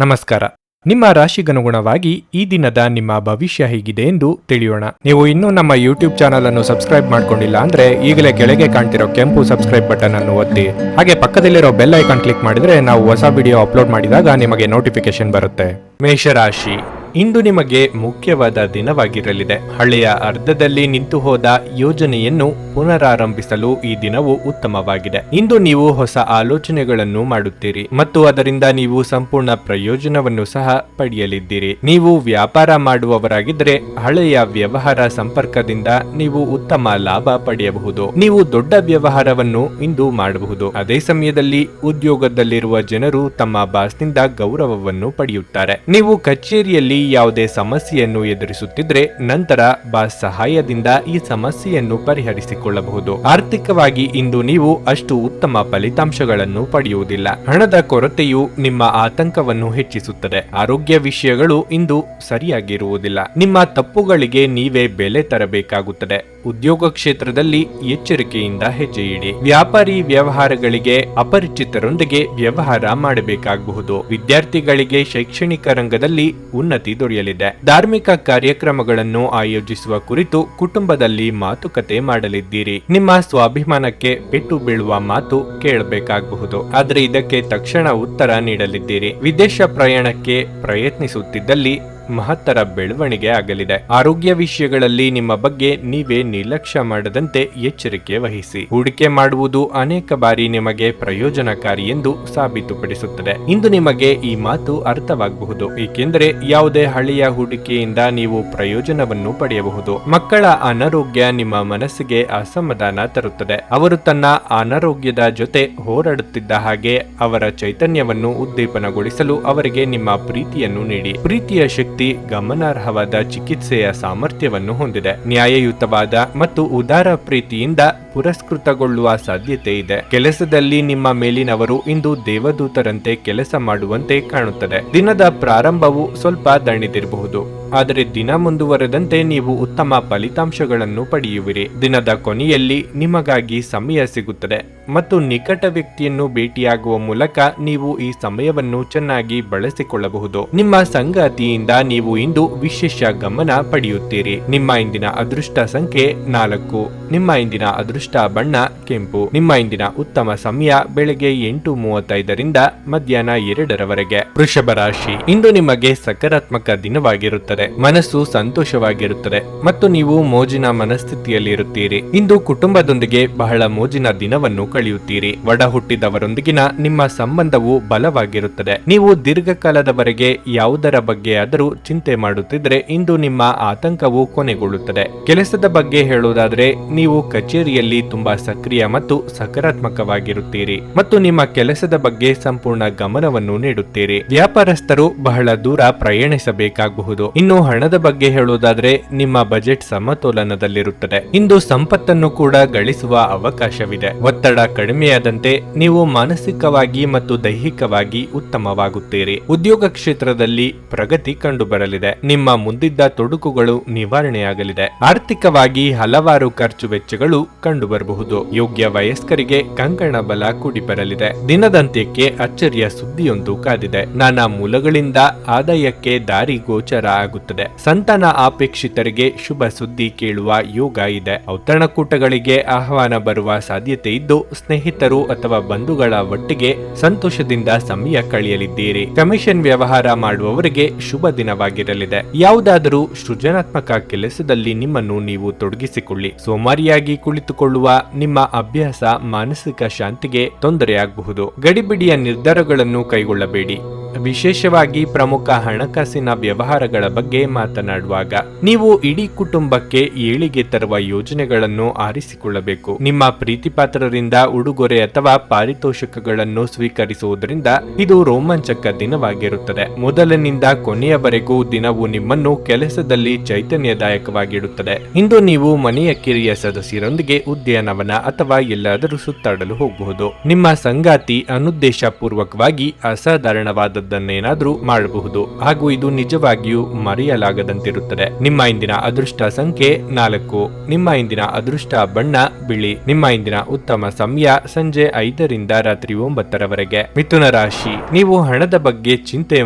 ನಮಸ್ಕಾರ. ನಿಮ್ಮ ರಾಶಿಗನುಗುಣವಾಗಿ ಈ ದಿನದ ನಿಮ್ಮ ಭವಿಷ್ಯ ಹೇಗಿದೆ ಎಂದು ತಿಳಿಯೋಣ. ನೀವು ಇನ್ನೂ ನಮ್ಮ ಯೂಟ್ಯೂಬ್ ಚಾನಲ್ ಅನ್ನು ಸಬ್ಸ್ಕ್ರೈಬ್ ಮಾಡ್ಕೊಂಡಿಲ್ಲ ಅಂದ್ರೆ ಈಗಲೇ ಕೆಳಗೆ ಕಾಣ್ತಿರೋ ಕೆಂಪು ಸಬ್ಸ್ಕ್ರೈಬ್ ಬಟನ್ ಅನ್ನು ಒತ್ತಿ. ಹಾಗೆ ಪಕ್ಕದಲ್ಲಿರೋ ಬೆಲ್ ಐಕಾನ್ ಕ್ಲಿಕ್ ಮಾಡಿದ್ರೆ ನಾವು ಹೊಸ ವಿಡಿಯೋ ಅಪ್ಲೋಡ್ ಮಾಡಿದಾಗ ನಿಮಗೆ ನೋಟಿಫಿಕೇಶನ್ ಬರುತ್ತೆ. ಮೇಷರಾಶಿ, ಇಂದು ನಿಮಗೆ ಮುಖ್ಯವಾದ ದಿನವಾಗಿರಲಿದೆ. ಹಳೆಯ ಅರ್ಧದಲ್ಲಿ ನಿಂತು ಹೋದ ಯೋಜನೆಯನ್ನು ಪುನರಾರಂಭಿಸಲು ಈ ದಿನವು ಉತ್ತಮವಾಗಿದೆ. ಇಂದು ನೀವು ಹೊಸ ಆಲೋಚನೆಗಳನ್ನು ಮಾಡುತ್ತೀರಿ ಮತ್ತು ಅದರಿಂದ ನೀವು ಸಂಪೂರ್ಣ ಪ್ರಯೋಜನವನ್ನು ಸಹ ಪಡೆಯಲಿದ್ದೀರಿ. ನೀವು ವ್ಯಾಪಾರ ಮಾಡುವವರಾಗಿದ್ದರೆ ಹಳೆಯ ವ್ಯವಹಾರ ಸಂಪರ್ಕದಿಂದ ನೀವು ಉತ್ತಮ ಲಾಭ ಪಡೆಯಬಹುದು. ನೀವು ದೊಡ್ಡ ವ್ಯವಹಾರವನ್ನು ಇಂದು ಮಾಡಬಹುದು. ಅದೇ ಸಮಯದಲ್ಲಿ ಉದ್ಯೋಗದಲ್ಲಿರುವ ಜನರು ತಮ್ಮ ಬಾಸ್ನಿಂದ ಗೌರವವನ್ನು ಪಡೆಯುತ್ತಾರೆ. ನೀವು ಕಚೇರಿಯಲ್ಲಿ ಯಾವುದೇ ಸಮಸ್ಯೆಯನ್ನು ಎದುರಿಸುತ್ತಿದ್ರೆ ನಂತರ ಬಾಸ್ ಸಹಾಯದಿಂದ ಈ ಸಮಸ್ಯೆಯನ್ನು ಪರಿಹರಿಸಿಕೊಳ್ಳಬಹುದು. ಆರ್ಥಿಕವಾಗಿ ಇಂದು ನೀವು ಅಷ್ಟು ಉತ್ತಮ ಫಲಿತಾಂಶಗಳನ್ನು ಪಡೆಯುವುದಿಲ್ಲ. ಹಣದ ಕೊರತೆಯು ನಿಮ್ಮ ಆತಂಕವನ್ನು ಹೆಚ್ಚಿಸುತ್ತದೆ. ಆರೋಗ್ಯ ವಿಷಯಗಳು ಇಂದು ಸರಿಯಾಗಿರುವುದಿಲ್ಲ. ನಿಮ್ಮ ತಪ್ಪುಗಳಿಗೆ ನೀವೇ ಬೆಲೆ ತರಬೇಕಾಗುತ್ತದೆ. ಉದ್ಯೋಗ ಕ್ಷೇತ್ರದಲ್ಲಿ ಎಚ್ಚರಿಕೆಯಿಂದ ಹೆಜ್ಜೆ ಇಡಿ. ವ್ಯಾಪಾರಿ ವ್ಯವಹಾರಗಳಿಗೆ ಅಪರಿಚಿತರೊಂದಿಗೆ ವ್ಯವಹಾರ ಮಾಡಬೇಕಾಗಬಹುದು. ವಿದ್ಯಾರ್ಥಿಗಳಿಗೆ ಶೈಕ್ಷಣಿಕ ರಂಗದಲ್ಲಿ ಉನ್ನತಿ ದೊರೆಯಲಿದೆ. ಧಾರ್ಮಿಕ ಕಾರ್ಯಕ್ರಮಗಳನ್ನು ಆಯೋಜಿಸುವ ಕುರಿತು ಕುಟುಂಬದಲ್ಲಿ ಮಾತುಕತೆ ಮಾಡಲಿದ್ದೀರಿ. ನಿಮ್ಮ ಸ್ವಾಭಿಮಾನಕ್ಕೆ ಪೆಟ್ಟು ಬೀಳುವ ಮಾತು ಕೇಳಬೇಕಾಗಬಹುದು, ಆದರೆ ಇದಕ್ಕೆ ತಕ್ಷಣ ಉತ್ತರ ನೀಡಲಿದ್ದೀರಿ. ವಿದೇಶ ಪ್ರಯಾಣಕ್ಕೆ ಪ್ರಯತ್ನಿಸುತ್ತಿದ್ದಲ್ಲಿ ಮಹತ್ತರ ಬೆಳವಣಿಗೆ ಆಗಲಿದೆ. ಆರೋಗ್ಯ ವಿಷಯಗಳಲ್ಲಿ ನಿಮ್ಮ ಬಗ್ಗೆ ನೀವೇ ನಿರ್ಲಕ್ಷ್ಯ ಮಾಡದಂತೆ ಎಚ್ಚರಿಕೆ ವಹಿಸಿ. ಹೂಡಿಕೆ ಮಾಡುವುದು ಅನೇಕ ಬಾರಿ ನಿಮಗೆ ಪ್ರಯೋಜನಕಾರಿ ಎಂದು ಸಾಬೀತುಪಡಿಸುತ್ತದೆ. ಇಂದು ನಿಮಗೆ ಈ ಮಾತು ಅರ್ಥವಾಗಬಹುದು, ಏಕೆಂದರೆ ಯಾವುದೇ ಹಳೆಯ ಹೂಡಿಕೆಯಿಂದ ನೀವು ಪ್ರಯೋಜನವನ್ನು ಪಡೆಯಬಹುದು. ಮಕ್ಕಳ ಅನಾರೋಗ್ಯ ನಿಮ್ಮ ಮನಸ್ಸಿಗೆ ಅಸಮಾಧಾನ ತರುತ್ತದೆ. ಅವರು ತನ್ನ ಅನಾರೋಗ್ಯದ ಜೊತೆ ಹೋರಾಡುತ್ತಿದ್ದ ಹಾಗೆ ಅವರ ಚೈತನ್ಯವನ್ನು ಉದ್ದೀಪನಗೊಳಿಸಲು ಅವರಿಗೆ ನಿಮ್ಮ ಪ್ರೀತಿಯನ್ನು ನೀಡಿ. ಪ್ರೀತಿಯ ಶಕ್ತಿ ಗಮನಾರ್ಹವಾದ ಚಿಕಿತ್ಸೆಯ ಸಾಮರ್ಥ್ಯವನ್ನು ಹೊಂದಿದೆ. ನ್ಯಾಯಯುತವಾದ ಮತ್ತು ಉದಾರ ಪ್ರೀತಿಯಿಂದ ಪುರಸ್ಕೃತಗೊಳ್ಳುವ ಸಾಧ್ಯತೆ ಇದೆ. ಕೆಲಸದಲ್ಲಿ ನಿಮ್ಮ ಮೇಲಿನವರು ಇಂದು ದೇವದೂತರಂತೆ ಕೆಲಸ ಮಾಡುವಂತೆ ಕಾಣುತ್ತದೆ. ದಿನದ ಪ್ರಾರಂಭವು ಸ್ವಲ್ಪ ದಣಿದಿರಬಹುದು, ಆದರೆ ದಿನ ಮುಂದುವರೆದಂತೆ ನೀವು ಉತ್ತಮ ಫಲಿತಾಂಶಗಳನ್ನು ಪಡೆಯುವಿರಿ. ದಿನದ ಕೊನೆಯಲ್ಲಿ ನಿಮಗಾಗಿ ಸಮಯ ಸಿಗುತ್ತದೆ ಮತ್ತು ನಿಕಟ ವ್ಯಕ್ತಿಯನ್ನು ಭೇಟಿಯಾಗುವ ಮೂಲಕ ನೀವು ಈ ಸಮಯವನ್ನು ಚೆನ್ನಾಗಿ ಬಳಸಿಕೊಳ್ಳಬಹುದು. ನಿಮ್ಮ ಸಂಗಾತಿಯಿಂದ ನೀವು ಇಂದು ವಿಶೇಷ ಗಮನ ಪಡೆಯುತ್ತೀರಿ. ನಿಮ್ಮ ಇಂದಿನ ಅದೃಷ್ಟ ಸಂಖ್ಯೆ 4. ನಿಮ್ಮ ಇಂದಿನ ಅದೃಷ್ಟ ಬಣ್ಣ ಕೆಂಪು. ನಿಮ್ಮ ಇಂದಿನ ಉತ್ತಮ ಸಮಯ ಬೆಳಗ್ಗೆ 8:35ರಿಂದ ಮಧ್ಯಾಹ್ನ 2ರವರೆಗೆ. ವೃಷಭ ರಾಶಿ, ಇಂದು ನಿಮಗೆ ಸಕಾರಾತ್ಮಕ ದಿನವಾಗಿರುತ್ತದೆ. ಮನಸ್ಸು ಸಂತೋಷವಾಗಿರುತ್ತದೆ ಮತ್ತು ನೀವು ಮೋಜಿನ ಮನಸ್ಥಿತಿಯಲ್ಲಿ ಇರುತ್ತೀರಿ. ಇಂದು ಕುಟುಂಬದೊಂದಿಗೆ ಬಹಳ ಮೋಜಿನ ದಿನವನ್ನು ಕಳೆಯುತ್ತೀರಿ. ಒಡ ಹುಟ್ಟಿದವರೊಂದಿಗಿನ ನಿಮ್ಮ ಸಂಬಂಧವು ಬಲವಾಗಿರುತ್ತದೆ. ನೀವು ದೀರ್ಘಕಾಲದವರೆಗೆ ಯಾವುದರ ಬಗ್ಗೆ ಆದರೂ ಚಿಂತೆ ಮಾಡುತ್ತಿದ್ರೆ ಇಂದು ನಿಮ್ಮ ಆತಂಕವು ಕೊನೆಗೊಳ್ಳುತ್ತದೆ. ಕೆಲಸದ ಬಗ್ಗೆ ಹೇಳುವುದಾದರೆ ನೀವು ಕಚೇರಿಯಲ್ಲಿ ತುಂಬಾ ಸಕ್ರಿಯ ಮತ್ತು ಸಕಾರಾತ್ಮಕವಾಗಿರುತ್ತೀರಿ ಮತ್ತು ನಿಮ್ಮ ಕೆಲಸದ ಬಗ್ಗೆ ಸಂಪೂರ್ಣ ಗಮನವನ್ನು ನೀಡುತ್ತೀರಿ. ವ್ಯಾಪಾರಸ್ಥರು ಬಹಳ ದೂರ ಪ್ರಯಾಣಿಸಬೇಕಾಗಬಹುದು. ಇನ್ನು ಹಣದ ಬಗ್ಗೆ ಹೇಳುವುದಾದರೆ ನಿಮ್ಮ ಬಜೆಟ್ ಸಮತೋಲನದಲ್ಲಿರುತ್ತದೆ. ಇಂದು ಸಂಪತ್ತನ್ನು ಕೂಡ ಗಳಿಸುವ ಅವಕಾಶವಿದೆ. ಒತ್ತಡ ಕಡಿಮೆಯಾದಂತೆ ನೀವು ಮಾನಸಿಕವಾಗಿ ಮತ್ತು ದೈಹಿಕವಾಗಿ ಉತ್ತಮವಾಗುತ್ತೀರಿ. ಉದ್ಯೋಗ ಕ್ಷೇತ್ರದಲ್ಲಿ ಪ್ರಗತಿ ಕಂಡುಬರಲಿದೆ. ನಿಮ್ಮ ಮುಂದಿದ್ದ ತೊಡಕುಗಳು ನಿವಾರಣೆಯಾಗಲಿದೆ. ಆರ್ಥಿಕವಾಗಿ ಹಲವಾರು ಖರ್ಚು ವೆಚ್ಚಗಳು ಕಂಡುಬರಬಹುದು. ಯೋಗ್ಯ ವಯಸ್ಕರಿಗೆ ಕಂಕಣ ಬಲ ಕೂಡಿ ಬರಲಿದೆ. ದಿನದಂತ್ಯಕ್ಕೆ ಅಚ್ಚರಿಯ ಸುದ್ದಿಯೊಂದು ಕಾದಿದೆ. ನಾನಾ ಮೂಲಗಳಿಂದ ಆದಾಯಕ್ಕೆ ದಾರಿ ಗೋಚರ ಆಗುತ್ತದೆ. ಸಂತಾನ ಅಪೇಕ್ಷಿತರಿಗೆ ಶುಭ ಸುದ್ದಿ ಕೇಳುವ ಯೋಗ ಇದೆ. ಔತಣಕೂಟಗಳಿಗೆ ಆಹ್ವಾನ ಬರುವ ಸಾಧ್ಯತೆ ಇದ್ದು ಸ್ನೇಹಿತರು ಅಥವಾ ಬಂಧುಗಳ ಒಟ್ಟಿಗೆ ಸಂತೋಷದಿಂದ ಸಮಯ ಕಳೆಯಲಿದ್ದೀರಿ. ಕಮಿಷನ್ ವ್ಯವಹಾರ ಮಾಡುವವರಿಗೆ ಶುಭ ದಿನವಾಗಿರಲಿದೆ. ಯಾವುದಾದರೂ ಸೃಜನಾತ್ಮಕ ಕೆಲಸದಲ್ಲಿ ನಿಮ್ಮನ್ನು ನೀವು ತೊಡಗಿಸಿಕೊಳ್ಳಿ. ಸೋಮಾರಿಯಾಗಿ ಕುಳಿತುಕೊಳ್ಳುವ ನಿಮ್ಮ ಅಭ್ಯಾಸ ಮಾನಸಿಕ ಶಾಂತಿಗೆ ತೊಂದರೆಯಾಗಬಹುದು. ಗಡಿಬಿಡಿಯ ನಿರ್ಧಾರಗಳನ್ನು ಕೈಗೊಳ್ಳಬೇಡಿ. ವಿಶೇಷವಾಗಿ ಪ್ರಮುಖ ಹಣಕಾಸಿನ ವ್ಯವಹಾರಗಳ ಬಗ್ಗೆ ಮಾತನಾಡುವಾಗ ನೀವು ಇಡೀ ಕುಟುಂಬಕ್ಕೆ ಏಳಿಗೆ ತರುವ ಯೋಜನೆಗಳನ್ನು ಆರಿಸಿಕೊಳ್ಳಬೇಕು. ನಿಮ್ಮ ಪ್ರೀತಿಪಾತ್ರರಿಂದ ಉಡುಗೊರೆ ಅಥವಾ ಪಾರಿತೋಷಕಗಳನ್ನು ಸ್ವೀಕರಿಸುವುದರಿಂದ ಇದು ರೋಮಾಂಚಕ ದಿನವಾಗಿರುತ್ತದೆ. ಮೊದಲಿನಿಂದ ಕೊನೆಯವರೆಗೂ ದಿನವು ನಿಮ್ಮನ್ನು ಕೆಲಸದಲ್ಲಿ ಚೈತನ್ಯದಾಯಕವಾಗಿಡುತ್ತದೆ. ಇಂದು ನೀವು ಮನೆಯ ಕಿರಿಯ ಸದಸ್ಯರೊಂದಿಗೆ ಉದ್ಯಾನವನ ಅಥವಾ ಎಲ್ಲಾದರೂ ಸುತ್ತಾಡಲು ಹೋಗಬಹುದು. ನಿಮ್ಮ ಸಂಗಾತಿ ಅನುದ್ದೇಶ ಪೂರ್ವಕವಾಗಿ ಅಸಾಧಾರಣವಾದ ಇಷ್ಟವಾದದ್ದನ್ನೇನಾದ್ರೂ ಮಾಡಬಹುದು ಹಾಗೂ ಇದು ನಿಜವಾಗಿಯೂ ಮರೆಯಲಾಗದಂತಿರುತ್ತದೆ. ನಿಮ್ಮ ಇಂದಿನ ಅದೃಷ್ಟ ಸಂಖ್ಯೆ 4. ನಿಮ್ಮ ಇಂದಿನ ಅದೃಷ್ಟ ಬಣ್ಣ ಬಿಳಿ. ನಿಮ್ಮ ಇಂದಿನ ಉತ್ತಮ ಸಮಯ ಸಂಜೆ 5ರಿಂದ ರಾತ್ರಿ 9ರವರೆಗೆ. ಮಿಥುನ ರಾಶಿ, ನೀವು ಹಣದ ಬಗ್ಗೆ ಚಿಂತೆ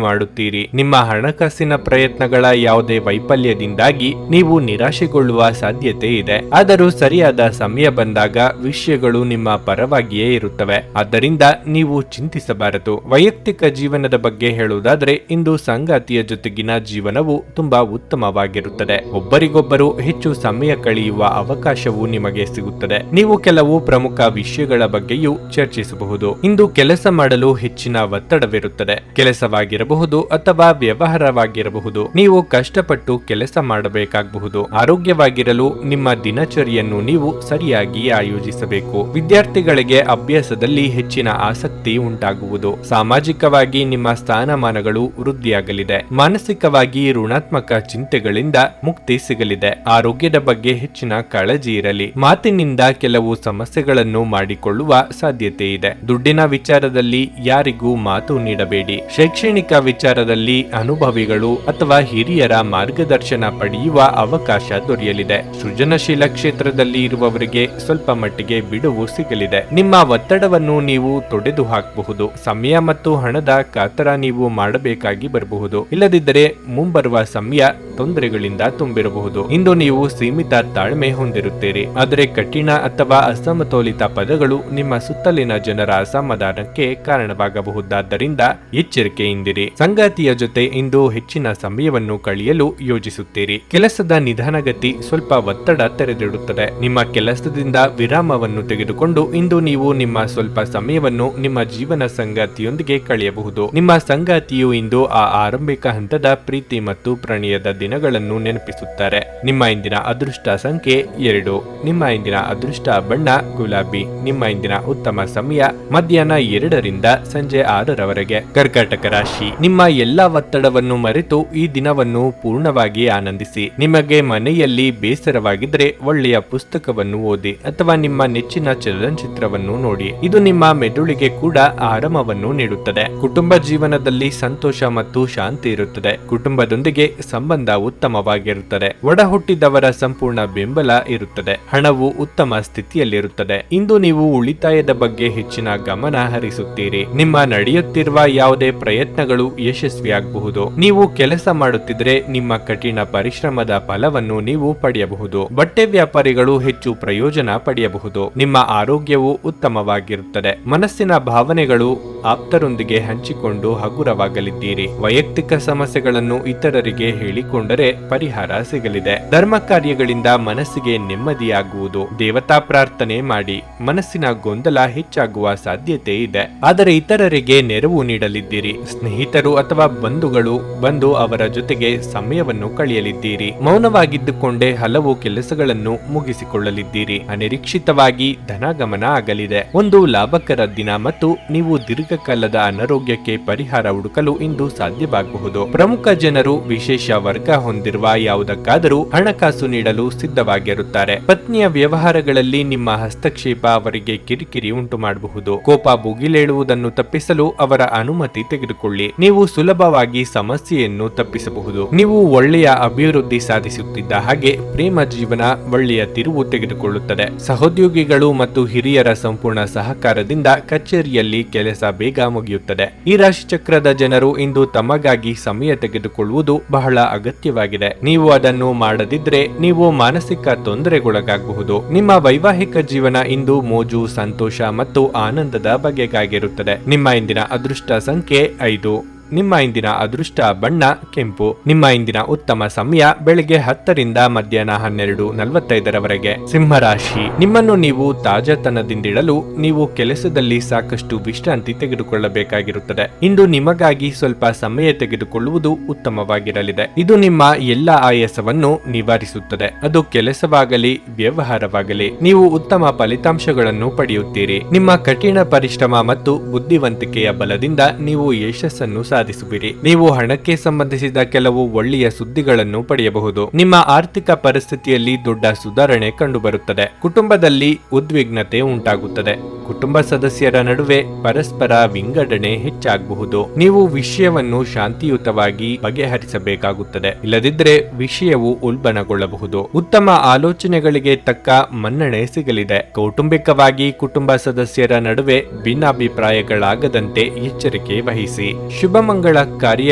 ಮಾಡುತ್ತೀರಿ. ನಿಮ್ಮ ಹಣಕಾಸಿನ ಪ್ರಯತ್ನಗಳ ಯಾವುದೇ ವೈಫಲ್ಯದಿಂದಾಗಿ ನೀವು ನಿರಾಶೆಗೊಳ್ಳುವ ಸಾಧ್ಯತೆ ಇದೆ. ಆದರೂ ಸರಿಯಾದ ಸಮಯ ಬಂದಾಗ ವಿಷಯಗಳು ನಿಮ್ಮ ಪರವಾಗಿಯೇ ಇರುತ್ತವೆ. ಆದ್ದರಿಂದ ನೀವು ಚಿಂತಿಸಬಾರದು. ವೈಯಕ್ತಿಕ ಜೀವನದ ಬಗ್ಗೆ ಹೇಳುವುದಾದ್ರೆ ಇಂದು ಸಂಗಾತಿಯ ಜೊತೆಗಿನ ಜೀವನವು ತುಂಬಾ ಉತ್ತಮವಾಗಿರುತ್ತದೆ. ಒಬ್ಬರಿಗೊಬ್ಬರು ಹೆಚ್ಚು ಸಮಯ ಕಳೆಯುವ ಅವಕಾಶವು ನಿಮಗೆ ಸಿಗುತ್ತದೆ. ನೀವು ಕೆಲವು ಪ್ರಮುಖ ವಿಷಯಗಳ ಬಗ್ಗೆಯೂ ಚರ್ಚಿಸಬಹುದು. ಇಂದು ಕೆಲಸ ಮಾಡಲು ಹೆಚ್ಚಿನ ಒತ್ತಡವಿರುತ್ತದೆ. ಕೆಲಸವಾಗಿರಬಹುದು ಅಥವಾ ವ್ಯವಹಾರವಾಗಿರಬಹುದು. ನೀವು ಕಷ್ಟಪಟ್ಟು ಕೆಲಸ ಮಾಡಬೇಕಾಗಬಹುದು. ಆರೋಗ್ಯವಾಗಿರಲು ನಿಮ್ಮ ದಿನಚರಿಯನ್ನು ನೀವು ಸರಿಯಾಗಿ ಆಯೋಜಿಸಬೇಕು. ವಿದ್ಯಾರ್ಥಿಗಳಿಗೆ ಅಭ್ಯಾಸದಲ್ಲಿ ಹೆಚ್ಚಿನ ಆಸಕ್ತಿ ಉಂಟಾಗುವುದು. ಸಾಮಾಜಿಕವಾಗಿ ನಿಮ್ಮ ಸ್ಥಾನಮಾನಗಳು ವೃದ್ಧಿಯಾಗಲಿದೆ. ಮಾನಸಿಕವಾಗಿ ಋಣಾತ್ಮಕ ಚಿಂತೆಗಳಿಂದ ಮುಕ್ತಿ ಸಿಗಲಿದೆ. ಆರೋಗ್ಯದ ಬಗ್ಗೆ ಹೆಚ್ಚಿನ ಕಾಳಜಿ ಇರಲಿ. ಮಾತಿನಿಂದ ಕೆಲವು ಸಮಸ್ಯೆಗಳನ್ನು ಮಾಡಿಕೊಳ್ಳುವ ಸಾಧ್ಯತೆ ಇದೆ. ದುಡ್ಡಿನ ವಿಚಾರದಲ್ಲಿ ಯಾರಿಗೂ ಮಾತು ನೀಡಬೇಡಿ. ಶೈಕ್ಷಣಿಕ ವಿಚಾರದಲ್ಲಿ ಅನುಭವಿಗಳು ಅಥವಾ ಹಿರಿಯರ ಮಾರ್ಗದರ್ಶನ ಪಡೆಯುವ ಅವಕಾಶ ದೊರೆಯಲಿದೆ. ಸೃಜನಶೀಲ ಕ್ಷೇತ್ರದಲ್ಲಿ ಇರುವವರಿಗೆ ಸ್ವಲ್ಪ ಮಟ್ಟಿಗೆ ಬಿಡುವು ಸಿಗಲಿದೆ. ನಿಮ್ಮ ಒತ್ತಡವನ್ನು ನೀವು ತೊಡೆದು ಹಾಕಬಹುದು. ಸಮಯ ಮತ್ತು ಹಣದ ಕಾತರ ನೀವು ಮಾಡಬೇಕಾಗಿ ಬರಬಹುದು. ಇಲ್ಲದಿದ್ದರೆ ಮುಂಬರುವ ಸಮಯ ತೊಂದರೆಗಳಿಂದ ತುಂಬಿರಬಹುದು. ಇಂದು ನೀವು ಸೀಮಿತ ತಾಳ್ಮೆ ಹೊಂದಿರುತ್ತೀರಿ. ಆದರೆ ಕಠಿಣ ಅಥವಾ ಅಸಮತೋಲಿತ ಪದಗಳು ನಿಮ್ಮ ಸುತ್ತಲಿನ ಜನರ ಅಸಮಾಧಾನಕ್ಕೆ ಕಾರಣವಾಗಬಹುದಾದ್ದರಿಂದ ಎಚ್ಚರಿಕೆಯಿಂದಿರಿ. ಸಂಗಾತಿಯ ಜೊತೆ ಇಂದು ಹೆಚ್ಚಿನ ಸಮಯವನ್ನು ಕಳೆಯಲು ಯೋಜಿಸುತ್ತೀರಿ. ಕೆಲಸದ ನಿಧಾನಗತಿ ಸ್ವಲ್ಪ ಒತ್ತಡ ತೆರೆದಿಡುತ್ತದೆ. ನಿಮ್ಮ ಕೆಲಸದಿಂದ ವಿರಾಮವನ್ನು ತೆಗೆದುಕೊಂಡು ಇಂದು ನೀವು ನಿಮ್ಮ ಸ್ವಲ್ಪ ಸಮಯವನ್ನು ನಿಮ್ಮ ಜೀವನ ಸಂಗಾತಿಯೊಂದಿಗೆ ಕಳೆಯಬಹುದು. ನಿಮ್ಮ ಸಂಗಾತಿಯು ಇಂದು ಆ ಆರಂಭಿಕ ಹಂತದ ಪ್ರೀತಿ ಮತ್ತು ಪ್ರಣಯದ ದಿನಗಳನ್ನು ನೆನಪಿಸುತ್ತಾರೆ. ನಿಮ್ಮ ಇಂದಿನ ಅದೃಷ್ಟ ಸಂಖ್ಯೆ 2. ನಿಮ್ಮ ಇಂದಿನ ಅದೃಷ್ಟ ಬಣ್ಣ ಗುಲಾಬಿ. ನಿಮ್ಮ ಇಂದಿನ ಉತ್ತಮ ಸಮಯ ಮಧ್ಯಾಹ್ನ 2ರಿಂದ ಸಂಜೆ 6ರವರೆಗೆ. ಕರ್ಕಾಟಕ ರಾಶಿ, ನಿಮ್ಮ ಎಲ್ಲಾ ಒತ್ತಡವನ್ನು ಮರೆತು ಈ ದಿನವನ್ನು ಪೂರ್ಣವಾಗಿ ಆನಂದಿಸಿ. ನಿಮಗೆ ಮನೆಯಲ್ಲಿ ಬೇಸರವಾಗಿದ್ದರೆ ಒಳ್ಳೆಯ ಪುಸ್ತಕವನ್ನು ಓದಿ ಅಥವಾ ನಿಮ್ಮ ನೆಚ್ಚಿನ ಚಲನಚಿತ್ರವನ್ನು ನೋಡಿ. ಇದು ನಿಮ್ಮ ಮೆದುಳಿಗೆ ಕೂಡ ಆರಾಮವನ್ನು ನೀಡುತ್ತದೆ. ಕುಟುಂಬ ಜೀವನದಲ್ಲಿ ಸಂತೋಷ ಮತ್ತು ಶಾಂತಿ ಇರುತ್ತದೆ. ಕುಟುಂಬದೊಂದಿಗೆ ಸಂಬಂಧ ಉತ್ತಮವಾಗಿರುತ್ತದೆ. ಒಡ ಹುಟ್ಟಿದವರ ಸಂಪೂರ್ಣ ಬೆಂಬಲ ಇರುತ್ತದೆ. ಹಣವು ಉತ್ತಮ ಸ್ಥಿತಿಯಲ್ಲಿರುತ್ತದೆ. ಇಂದು ನೀವು ಉಳಿತಾಯದ ಬಗ್ಗೆ ಹೆಚ್ಚಿನ ಗಮನ ಹರಿಸುತ್ತೀರಿ. ನಿಮ್ಮ ನಡೆಯುತ್ತಿರುವ ಯಾವುದೇ ಪ್ರಯತ್ನಗಳು ಯಶಸ್ವಿಯಾಗಬಹುದು. ನೀವು ಕೆಲಸ ಮಾಡುತ್ತಿದ್ರೆ ನಿಮ್ಮ ಕಠಿಣ ಪರಿಶ್ರಮದ ಫಲವನ್ನು ನೀವು ಪಡೆಯಬಹುದು. ಬಟ್ಟೆ ವ್ಯಾಪಾರಿಗಳು ಹೆಚ್ಚು ಪ್ರಯೋಜನ ಪಡೆಯಬಹುದು. ನಿಮ್ಮ ಆರೋಗ್ಯವು ಉತ್ತಮವಾಗಿರುತ್ತದೆ. ಮನಸ್ಸಿನ ಭಾವನೆಗಳು ಆಪ್ತರೊಂದಿಗೆ ಹಂಚಿಕೊಂಡು ಹಗುರವಾಗಲಿದ್ದೀರಿ. ವೈಯಕ್ತಿಕ ಸಮಸ್ಯೆಗಳನ್ನು ಇತರರಿಗೆ ಹೇಳಿಕೊಂಡರೆ ಪರಿಹಾರ ಸಿಗಲಿದೆ. ಧರ್ಮ ಕಾರ್ಯಗಳಿಂದ ಮನಸ್ಸಿಗೆ ನೆಮ್ಮದಿಯಾಗುವುದು. ದೇವತಾ ಪ್ರಾರ್ಥನೆ ಮಾಡಿ. ಮನಸ್ಸಿನ ಗೊಂದಲ ಹೆಚ್ಚಾಗುವ ಸಾಧ್ಯತೆ ಇದೆ. ಆದರೆ ಇತರರಿಗೆ ನೆರವು ನೀಡಲಿದ್ದೀರಿ. ಸ್ನೇಹಿತರು ಅಥವಾ ಬಂಧುಗಳು ಬಂದು ಅವರ ಜೊತೆಗೆ ಸಮಯವನ್ನು ಕಳೆಯಲಿದ್ದೀರಿ. ಮೌನವಾಗಿದ್ದುಕೊಂಡೇ ಹಲವು ಕೆಲಸಗಳನ್ನು ಮುಗಿಸಿಕೊಳ್ಳಲಿದ್ದೀರಿ. ಅನಿರೀಕ್ಷಿತವಾಗಿ ಧನಗಮನ ಆಗಲಿದೆ. ಒಂದು ಲಾಭಕರ ದಿನ ಮತ್ತು ನೀವು ದೀರ್ಘಕಾಲದ ಅನಾರೋಗ್ಯಕ್ಕೆ ಪರಿಹಾರ ಹುಡುಕಲು ಇಂದು ಸಾಧ್ಯವಾಗಬಹುದು. ಪ್ರಮುಖ ಜನರು ವಿಶೇಷ ವರ್ಗ ಹೊಂದಿರುವ ಯಾವುದಕ್ಕಾದರೂ ಹಣಕಾಸು ನೀಡಲು ಸಿದ್ಧವಾಗಿರುತ್ತಾರೆ. ಪತ್ನಿಯ ವ್ಯವಹಾರಗಳಲ್ಲಿ ನಿಮ್ಮ ಹಸ್ತಕ್ಷೇಪ ಅವರಿಗೆ ಕಿರಿಕಿರಿ ಉಂಟು ಮಾಡಬಹುದು. ಕೋಪ ಭುಗಿಲೇಳುವುದನ್ನು ತಪ್ಪಿಸಲು ಅವರ ಅನುಮತಿ ತೆಗೆದುಕೊಳ್ಳಿ. ನೀವು ಸುಲಭವಾಗಿ ಸಮಸ್ಯೆಯನ್ನು ತಪ್ಪಿಸಬಹುದು. ನೀವು ಒಳ್ಳೆಯ ಅಭಿವೃದ್ಧಿ ಸಾಧಿಸುತ್ತಿದ್ದ ಹಾಗೆ ಪ್ರೇಮ ಜೀವನ ಒಳ್ಳೆಯ ತಿರುವು ತೆಗೆದುಕೊಳ್ಳುತ್ತದೆ. ಸಹೋದ್ಯೋಗಿಗಳು ಮತ್ತು ಹಿರಿಯರ ಸಂಪೂರ್ಣ ಸಹಕಾರದಿಂದ ಕಚೇರಿಯಲ್ಲಿ ಕೆಲಸ ಬೇಗ ಮುಗಿಯುತ್ತದೆ. ಈ ರಾಶಿಚಕ್ರದ ಜನರು ಇಂದು ತಮಗಾಗಿ ಸಮಯ ತೆಗೆದುಕೊಳ್ಳುವುದು ಬಹಳ ಅಗತ್ಯವಾಗಿದೆ. ನೀವು ಅದನ್ನು ಮಾಡದಿದ್ರೆ ನೀವು ಮಾನಸಿಕ ತೊಂದರೆಗೊಳಗಾಗಬಹುದು. ನಿಮ್ಮ ವೈವಾಹಿಕ ಜೀವನ ಇಂದು ಮೋಜು, ಸಂತೋಷ ಮತ್ತು ಆನಂದದ ಬಗೆಗಾಗಿರುತ್ತದೆ. ನಿಮ್ಮ ಇಂದಿನ ಅದೃಷ್ಟ ಸಂಖ್ಯೆ 5. ನಿಮ್ಮ ಇಂದಿನ ಅದೃಷ್ಟ ಬಣ್ಣ ಕೆಂಪು. ನಿಮ್ಮ ಇಂದಿನ ಉತ್ತಮ ಸಮಯ ಬೆಳಗ್ಗೆ 10ರಿಂದ ಮಧ್ಯಾಹ್ನ 12:45ರವರೆಗೆ. ಸಿಂಹರಾಶಿ, ನಿಮ್ಮನ್ನು ನೀವು ತಾಜಾತನದಿಂದಿಡಲು ನೀವು ಕೆಲಸದಲ್ಲಿ ಸಾಕಷ್ಟು ವಿಶ್ರಾಂತಿ ತೆಗೆದುಕೊಳ್ಳಬೇಕಾಗಿರುತ್ತದೆ. ಇಂದು ನಿಮಗಾಗಿ ಸ್ವಲ್ಪ ಸಮಯ ತೆಗೆದುಕೊಳ್ಳುವುದು ಉತ್ತಮವಾಗಿರಲಿದೆ. ಇದು ನಿಮ್ಮ ಎಲ್ಲ ಆಯಾಸವನ್ನು ನಿವಾರಿಸುತ್ತದೆ. ಅದು ಕೆಲಸವಾಗಲಿ ವ್ಯವಹಾರವಾಗಲಿ. ನೀವು ಉತ್ತಮ ಫಲಿತಾಂಶಗಳನ್ನು ಪಡೆಯುತ್ತೀರಿ. ನಿಮ್ಮ ಕಠಿಣ ಪರಿಶ್ರಮ ಮತ್ತು ಬುದ್ಧಿವಂತಿಕೆಯ ಬಲದಿಂದ ನೀವು ಯಶಸ್ಸನ್ನು ಸಾಧಿಸುವಿರಿ. ನೀವು ಹಣಕ್ಕೆ ಸಂಬಂಧಿಸಿದ ಕೆಲವು ಒಳ್ಳೆಯ ಸುದ್ದಿಗಳನ್ನು ಪಡೆಯಬಹುದು. ನಿಮ್ಮ ಆರ್ಥಿಕ ಪರಿಸ್ಥಿತಿಯಲ್ಲಿ ದೊಡ್ಡ ಸುಧಾರಣೆ ಕಂಡುಬರುತ್ತದೆ. ಕುಟುಂಬದಲ್ಲಿ ಉದ್ವಿಗ್ನತೆ ಉಂಟಾಗುತ್ತದೆ. ಕುಟುಂಬ ಸದಸ್ಯರ ನಡುವೆ ಪರಸ್ಪರ ವಿಂಗಡಣೆ ಹೆಚ್ಚಾಗಬಹುದು. ನೀವು ವಿಷಯವನ್ನು ಶಾಂತಿಯುತವಾಗಿ ಬಗೆಹರಿಸಬೇಕಾಗುತ್ತದೆ, ಇಲ್ಲದಿದ್ದರೆ ವಿಷಯವು ಉಲ್ಬಣಗೊಳ್ಳಬಹುದು. ಉತ್ತಮ ಆಲೋಚನೆಗಳಿಗೆ ತಕ್ಕ ಮನ್ನಣೆ ಸಿಗಲಿದೆ. ಕೌಟುಂಬಿಕವಾಗಿ ಕುಟುಂಬ ಸದಸ್ಯರ ನಡುವೆ ಭಿನ್ನಾಭಿಪ್ರಾಯಗಳಾಗದಂತೆ ಎಚ್ಚರಿಕೆ ವಹಿಸಿ. ಶುಭ ಮಂಗಳ ಕಾರ್ಯ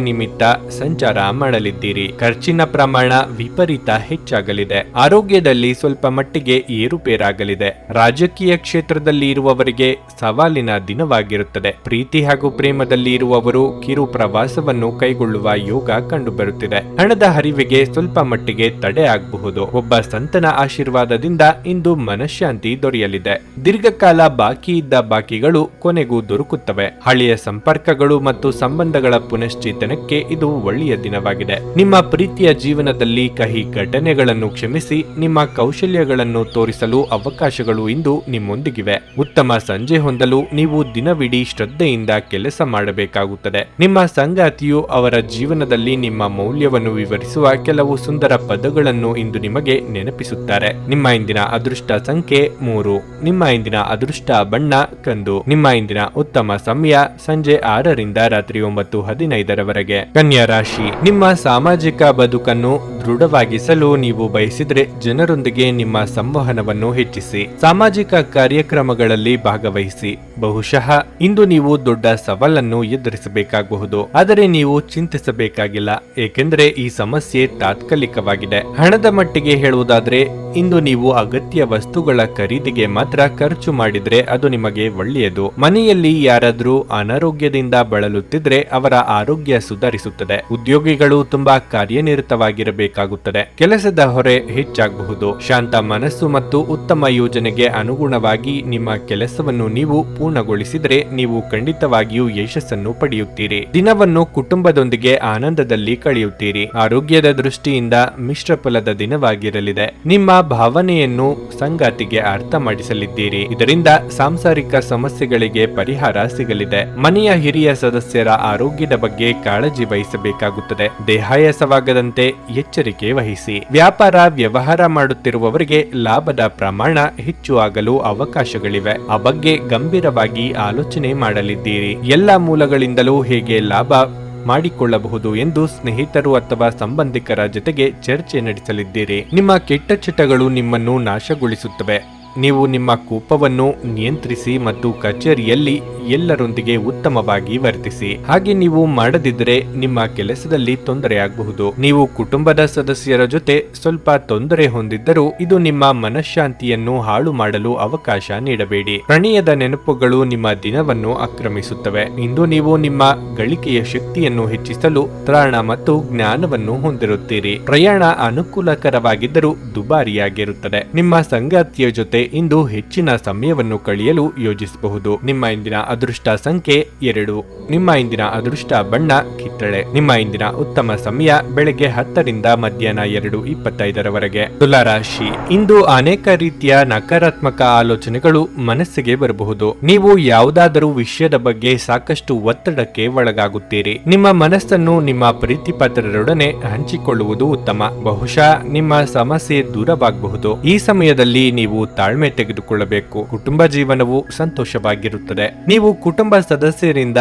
ನಿಮಿತ್ತ ಸಂಚಾರ ಮಾಡಲಿದ್ದೀರಿ. ಖರ್ಚಿನ ಪ್ರಮಾಣ ವಿಪರೀತ ಹೆಚ್ಚಾಗಲಿದೆ. ಆರೋಗ್ಯದಲ್ಲಿ ಸ್ವಲ್ಪ ಮಟ್ಟಿಗೆ ಏರುಪೇರಾಗಲಿದೆ. ರಾಜಕೀಯ ಕ್ಷೇತ್ರದಲ್ಲಿ ಇರುವವರಿಗೆ ಸವಾಲಿನ ದಿನವಾಗಿರುತ್ತದೆ. ಪ್ರೀತಿ ಹಾಗೂ ಪ್ರೇಮದಲ್ಲಿ ಇರುವವರು ಕಿರು ಪ್ರವಾಸವನ್ನು ಕೈಗೊಳ್ಳುವ ಯೋಗ ಕಂಡುಬರುತ್ತಿದೆ. ಹಣದ ಹರಿವಿಗೆ ಸ್ವಲ್ಪ ಮಟ್ಟಿಗೆ ತಡೆ ಆಗಬಹುದು. ಒಬ್ಬ ಸಂತನ ಆಶೀರ್ವಾದದಿಂದ ಇಂದು ಮನಃಶಾಂತಿ ದೊರೆಯಲಿದೆ. ದೀರ್ಘಕಾಲ ಬಾಕಿ ಇದ್ದ ಬಾಕಿಗಳು ಕೊನೆಗೂ ದೊರಕುತ್ತವೆ. ಹಳೆಯ ಸಂಪರ್ಕಗಳು ಮತ್ತು ಸಂಬಂಧಗಳ ಪುನಶ್ಚೇತನಕ್ಕೆ ಇದು ಒಳ್ಳೆಯ ದಿನವಾಗಿದೆ. ನಿಮ್ಮ ಪ್ರೀತಿಯ ಜೀವನದಲ್ಲಿ ಕಹಿ ಘಟನೆಗಳನ್ನು ಕ್ಷಮಿಸಿ ನಿಮ್ಮ ಕೌಶಲ್ಯಗಳನ್ನು ತೋರಿಸಲು ಅವಕಾಶಗಳು ಇಂದು ನಿಮ್ಮೊಂದಿಗಿವೆ. ಉತ್ತಮ ಸಂಜೆ ಹೊಂದಲು ನೀವು ದಿನವಿಡೀ ಶ್ರದ್ಧೆಯಿಂದ ಕೆಲಸ ಮಾಡಬೇಕಾಗುತ್ತದೆ. ನಿಮ್ಮ ಸಂಗಾತಿಯು ಅವರ ಜೀವನದಲ್ಲಿ ನಿಮ್ಮ ಮೌಲ್ಯವನ್ನು ವಿವರಿಸುವ ಕೆಲವು ಸುಂದರ ಪದಗಳನ್ನು ಇಂದು ನಿಮಗೆ ನೆನಪಿಸುತ್ತಾರೆ. ನಿಮ್ಮ ಇಂದಿನ ಅದೃಷ್ಟ ಸಂಖ್ಯೆ 3. ನಿಮ್ಮ ಇಂದಿನ ಅದೃಷ್ಟ ಬಣ್ಣ ಕಂದು. ನಿಮ್ಮ ಇಂದಿನ ಉತ್ತಮ ಸಮಯ ಸಂಜೆ 6ರಿಂದ ರಾತ್ರಿ 9:15 ಕನ್ಯಾ ರಾಶಿ. ನಿಮ್ಮ ಸಾಮಾಜಿಕ ಬದುಕನ್ನು ದೃಢವಾಗಿಸಲು ನೀವು ಬಯಸಿದ್ರೆ ಜನರೊಂದಿಗೆ ನಿಮ್ಮ ಸಂವಹನವನ್ನು ಹೆಚ್ಚಿಸಿ. ಸಾಮಾಜಿಕ ಕಾರ್ಯಕ್ರಮಗಳಲ್ಲಿ ಭಾಗವಹಿಸಿ. ಬಹುಶಃ ಇಂದು ನೀವು ದೊಡ್ಡ ಸವಾಲನ್ನು ಎದುರಿಸಬೇಕಾಗಬಹುದು, ಆದರೆ ನೀವು ಚಿಂತಿಸಬೇಕಾಗಿಲ್ಲ, ಏಕೆಂದರೆ ಈ ಸಮಸ್ಯೆ ತಾತ್ಕಾಲಿಕವಾಗಿದೆ. ಹಣದ ಮಟ್ಟಿಗೆ ಹೇಳುವುದಾದ್ರೆ ಇಂದು ನೀವು ಅಗತ್ಯ ವಸ್ತುಗಳ ಖರೀದಿಗೆ ಮಾತ್ರ ಖರ್ಚು ಮಾಡಿದ್ರೆ ಅದು ನಿಮಗೆ ಒಳ್ಳೆಯದು. ಮನೆಯಲ್ಲಿ ಯಾರಾದ್ರೂ ಅನಾರೋಗ್ಯದಿಂದ ಬಳಲುತ್ತಿದ್ರೆ ಅವರ ಆರೋಗ್ಯ ಸುಧಾರಿಸುತ್ತದೆ. ಉದ್ಯೋಗಿಗಳು ತುಂಬಾ ಕಾರ್ಯನಿರತವಾಗಿರಬೇಕಾಗುತ್ತದೆ. ಕೆಲಸದ ಹೊರೆ ಹೆಚ್ಚಾಗಬಹುದು. ಶಾಂತ ಮನಸ್ಸು ಮತ್ತು ಉತ್ತಮ ಯೋಜನೆಗೆ ಅನುಗುಣವಾಗಿ ನಿಮ್ಮ ಕೆಲಸವನ್ನು ನೀವು ಪೂರ್ಣಗೊಳಿಸಿದ್ರೆ ನೀವು ಖಂಡಿತವಾಗಿಯೂ ಯಶಸ್ಸನ್ನು ಪಡೆಯುತ್ತೀರಿ. ದಿನವನ್ನು ಕುಟುಂಬದೊಂದಿಗೆ ಆನಂದದಲ್ಲಿ ಕಳೆಯುತ್ತೀರಿ. ಆರೋಗ್ಯದ ದೃಷ್ಟಿಯಿಂದ ಮಿಶ್ರ ಫಲದ ದಿನವಾಗಿರಲಿದೆ. ನಿಮ್ಮ ಭಾವನೆಯನ್ನು ಸಂಗಾತಿಗೆ ಅರ್ಥ ಮಾಡಿಸಲಿದ್ದೀರಿ. ಇದರಿಂದ ಸಾಂಸಾರಿಕ ಸಮಸ್ಯೆಗಳಿಗೆ ಪರಿಹಾರ ಸಿಗಲಿದೆ. ಮನೆಯ ಹಿರಿಯ ಸದಸ್ಯರ ಆರೋಗ್ಯದ ಬಗ್ಗೆ ಕಾಳಜಿ ವಹಿಸಬೇಕಾಗುತ್ತದೆ. ದೇಹಾಯಾಸವಾಗದಂತೆ ಎಚ್ಚರಿಕೆ ವಹಿಸಿ. ವ್ಯಾಪಾರ ವ್ಯವಹಾರ ಮಾಡುತ್ತಿರುವವರಿಗೆ ಲಾಭದ ಪ್ರಮಾಣ ಹೆಚ್ಚು ಆಗಲು ಅವಕಾಶಗಳಿವೆ. ಆ ಬಗ್ಗೆ ಗಂಭೀರವಾಗಿ ಆಲೋಚನೆ ಮಾಡಲಿದ್ದೀರಿ. ಎಲ್ಲ ಮೂಲಗಳಿಂದಲೂ ಹೇಗೆ ಲಾಭ ಮಾಡಿಕೊಳ್ಳಬಹುದು ಎಂದು ಸ್ನೇಹಿತರು ಅಥವಾ ಸಂಬಂಧಿಕರ ಜೊತೆಗೆ ಚರ್ಚೆ ನಡೆಸಲಿದ್ದೀರಿ. ನಿಮ್ಮ ಕೆಟ್ಟ ಚಟಗಳು ನಿಮ್ಮನ್ನು ನಾಶಗೊಳಿಸುತ್ತವೆ. ನೀವು ನಿಮ್ಮ ಕೋಪವನ್ನು ನಿಯಂತ್ರಿಸಿ ಮತ್ತು ಕಚೇರಿಯಲ್ಲಿ ಎಲ್ಲರೊಂದಿಗೆ ಉತ್ತಮವಾಗಿ ವರ್ತಿಸಿ. ಹಾಗೆ ನೀವು ಮಾಡದಿದ್ದರೆ ನಿಮ್ಮ ಕೆಲಸದಲ್ಲಿ ತೊಂದರೆಯಾಗಬಹುದು. ನೀವು ಕುಟುಂಬದ ಸದಸ್ಯರ ಜೊತೆ ಸ್ವಲ್ಪ ತೊಂದರೆ ಹೊಂದಿದ್ದರೂ ಇದು ನಿಮ್ಮ ಮನಃಶಾಂತಿಯನ್ನು ಹಾಳು ಮಾಡಲು ಅವಕಾಶ ನೀಡಬೇಡಿ. ಪ್ರಣಯದ ನೆನಪುಗಳು ನಿಮ್ಮ ದಿನವನ್ನು ಆಕ್ರಮಿಸುತ್ತವೆ. ಇಂದು ನೀವು ನಿಮ್ಮ ಗಳಿಕೆಯ ಶಕ್ತಿಯನ್ನು ಹೆಚ್ಚಿಸಲು ತ್ರಾಣ ಮತ್ತು ಜ್ಞಾನವನ್ನು ಹೊಂದಿರುತ್ತೀರಿ. ಪ್ರಯಾಣ ಅನುಕೂಲಕರವಾಗಿದ್ದರೂ ದುಬಾರಿಯಾಗಿರುತ್ತದೆ. ನಿಮ್ಮ ಸಂಗಾತಿಯ ಜೊತೆ ಇಂದು ಹೆಚ್ಚಿನ ಸಮಯವನ್ನು ಕಳೆಯಲು ಯೋಜಿಸಬಹುದು. ನಿಮ್ಮ ಇಂದಿನ ಅದೃಷ್ಟ ಸಂಖ್ಯೆ 2. ನಿಮ್ಮ ಇಂದಿನ ಅದೃಷ್ಟ ಬಣ್ಣ ಕಿತ್ತಳೆ. ನಿಮ್ಮ ಇಂದಿನ ಉತ್ತಮ ಸಮಯ ಬೆಳಗ್ಗೆ 10ರಿಂದ ಮಧ್ಯಾಹ್ನ 2:25 ತುಲಾರಾಶಿ. ಇಂದು ಅನೇಕ ರೀತಿಯ ನಕಾರಾತ್ಮಕ ಆಲೋಚನೆಗಳು ಮನಸ್ಸಿಗೆ ಬರಬಹುದು. ನೀವು ಯಾವುದಾದರೂ ವಿಷಯದ ಬಗ್ಗೆ ಸಾಕಷ್ಟು ಒತ್ತಡಕ್ಕೆ ಒಳಗಾಗುತ್ತೀರಿ. ನಿಮ್ಮ ಮನಸ್ಸನ್ನು ನಿಮ್ಮ ಪ್ರೀತಿಪಾತ್ರರೊಡನೆ ಹಂಚಿಕೊಳ್ಳುವುದು ಉತ್ತಮ. ಬಹುಶಃ ನಿಮ್ಮ ಸಮಸ್ಯೆ ದೂರವಾಗಬಹುದು. ಈ ಸಮಯದಲ್ಲಿ ನೀವು ತಾಳ್ಮೆ ತೆಗೆದುಕೊಳ್ಳಬೇಕು. ಕುಟುಂಬ ಜೀವನವು ಸಂತೋಷವಾಗಿರುತ್ತದೆ. ನೀವು ಕುಟುಂಬ ಸದಸ್ಯರಿಂದ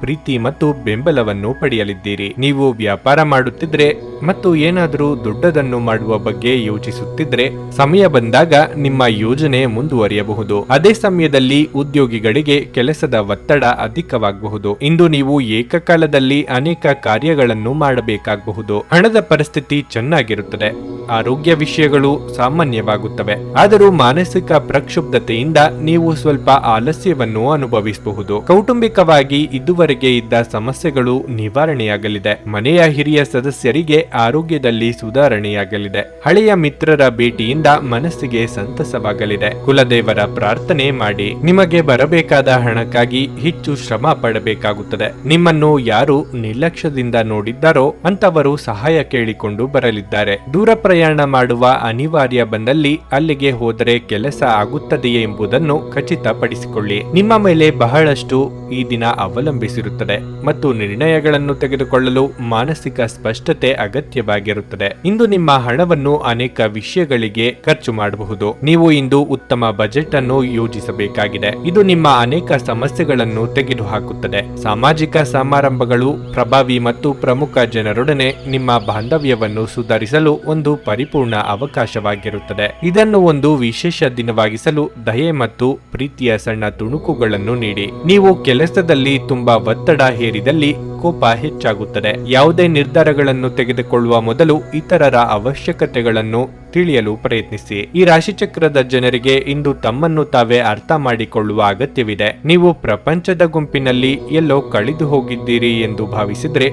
ಪ್ರೀತಿ ಮತ್ತು ಬೆಂಬಲವನ್ನು ಪಡೆಯಲಿದ್ದೀರಿ. ನೀವು ವ್ಯಾಪಾರ ಮಾಡುತ್ತಿದ್ರೆ ಮತ್ತು ಏನಾದರೂ ದೊಡ್ಡದನ್ನು ಮಾಡುವ ಬಗ್ಗೆ ಯೋಚಿಸುತ್ತಿದ್ರೆ ಸಮಯ ಬಂದಾಗ ನಿಮ್ಮ ಯೋಜನೆ ಮುಂದುವರಿಯಬಹುದು. ಅದೇ ಸಮಯದಲ್ಲಿ ಉದ್ಯೋಗಿಗಳಿಗೆ ಕೆಲಸದ ಒತ್ತಡ ಅಧಿಕವಾಗಬಹುದು. ಇಂದು ನೀವು ಏಕಕಾಲದಲ್ಲಿ ಅನೇಕ ಕಾರ್ಯಗಳನ್ನು ಮಾಡಬೇಕಾಗಬಹುದು. ಹಣದ ಪರಿಸ್ಥಿತಿ ಚೆನ್ನಾಗಿರುತ್ತದೆ. ಆರೋಗ್ಯ ವಿಷಯಗಳು ಸಾಮಾನ್ಯವಾಗುತ್ತವೆ. ಆದರೂ ಮಾನಸಿಕ ಪ್ರಕ್ಷುಬ್ಧತೆಯಿಂದ ನೀವು ಸ್ವಲ್ಪ ಆಲಸ್ಯವನ್ನು ಅನುಭವಿಸಬಹುದು. ಕೌಟುಂಬಿಕವಾಗಿ ಇದುವರೆಗೆ ಇದ್ದ ಸಮಸ್ಯೆಗಳು ನಿವಾರಣೆಯಾಗಲಿದೆ. ಮನೆಯ ಹಿರಿಯ ಸದಸ್ಯರಿಗೆ ಆರೋಗ್ಯದಲ್ಲಿ ಸುಧಾರಣೆಯಾಗಲಿದೆ. ಹಳೆಯ ಮಿತ್ರರ ಭೇಟಿಯಿಂದ ಮನಸ್ಸಿಗೆ ಸಂತಸವಾಗಲಿದೆ. ಕುಲದೇವರ ಪ್ರಾರ್ಥನೆ ಮಾಡಿ. ನಿಮಗೆ ಬರಬೇಕಾದ ಹಣಕ್ಕಾಗಿ ಹೆಚ್ಚು ಶ್ರಮ ಪಡಬೇಕಾಗುತ್ತದೆ. ನಿಮ್ಮನ್ನು ಯಾರು ನಿರ್ಲಕ್ಷ್ಯದಿಂದ ನೋಡಿದ್ದಾರೋ ಅಂತವರು ಸಹಾಯ ಕೇಳಿಕೊಂಡು ಬರಲಿದ್ದಾರೆ. ದೂರ ಪ್ರಯಾಣ ಮಾಡುವ ಅನಿವಾರ್ಯ ಬಂದಲ್ಲಿ ಅಲ್ಲಿಗೆ ಹೋದರೆ ಕೆಲಸ ಆಗುತ್ತದೆಯೇ ಎಂಬುದನ್ನು ಖಚಿತಪಡಿಸಿಕೊಳ್ಳಿ. ನಿಮ್ಮ ಮೇಲೆ ಬಹಳಷ್ಟು ಈ ದಿನ ಅವಲಂಬಿಸಿರುತ್ತದೆ ಮತ್ತು ನಿರ್ಣಯಗಳನ್ನು ತೆಗೆದುಕೊಳ್ಳಲು ಮಾನಸಿಕ ಸ್ಪಷ್ಟತೆ ಅಗತ್ಯವಾಗಿರುತ್ತದೆ. ಇಂದು ನಿಮ್ಮ ಹಣವನ್ನು ಅನೇಕ ವಿಷಯಗಳಿಗೆ ಖರ್ಚು ಮಾಡಬಹುದು. ನೀವು ಇಂದು ಉತ್ತಮ ಬಜೆಟ್ ಅನ್ನು ಯೋಜಿಸಬೇಕಾಗಿದೆ. ಇದು ನಿಮ್ಮ ಅನೇಕ ಸಮಸ್ಯೆಗಳನ್ನು ತೆಗೆದುಹಾಕುತ್ತದೆ. ಸಾಮಾಜಿಕ ಸಮಾರಂಭಗಳು ಪ್ರಭಾವಿ ಮತ್ತು ಪ್ರಮುಖ ಜನರೊಡನೆ ನಿಮ್ಮ ಬಾಂಧವ್ಯವನ್ನು ಸುಧಾರಿಸಲು ಒಂದು ಪರಿಪೂರ್ಣ ಅವಕಾಶವಾಗಿರುತ್ತದೆ. ಇದನ್ನು ಒಂದು ವಿಶೇಷ ದಿನವಾಗಿಸಲು ದಯೆ ಮತ್ತು ಪ್ರೀತಿಯ ಸಣ್ಣ ತುಣುಕುಗಳನ್ನು ನೀಡಿ. ನೀವು ಕೆಲಸದಲ್ಲಿ ತುಂಬಾ ಒತ್ತಡ ಹೇರಿದಲ್ಲಿ ಕೋಪ ಹೆಚ್ಚಾಗುತ್ತದೆ. ಯಾವುದೇ ನಿರ್ಧಾರಗಳನ್ನು ತೆಗೆದುಕೊಳ್ಳುವ ಮೊದಲು ಇತರರ ಅವಶ್ಯಕತೆಗಳನ್ನು ತಿಳಿಯಲು ಪ್ರಯತ್ನಿಸಿ. ಈ ರಾಶಿಚಕ್ರದ ಜನರಿಗೆ ಇಂದು ತಮ್ಮನ್ನು ತಾವೇ ಅರ್ಥ ಮಾಡಿಕೊಳ್ಳುವ ಅಗತ್ಯವಿದೆ. ನೀವು ಪ್ರಪಂಚದ ಗುಂಪಿನಲ್ಲಿ ಎಲ್ಲೋ ಕಳೆದು ಹೋಗಿದ್ದೀರಿ ಎಂದು ಭಾವಿಸಿದ್ರೆ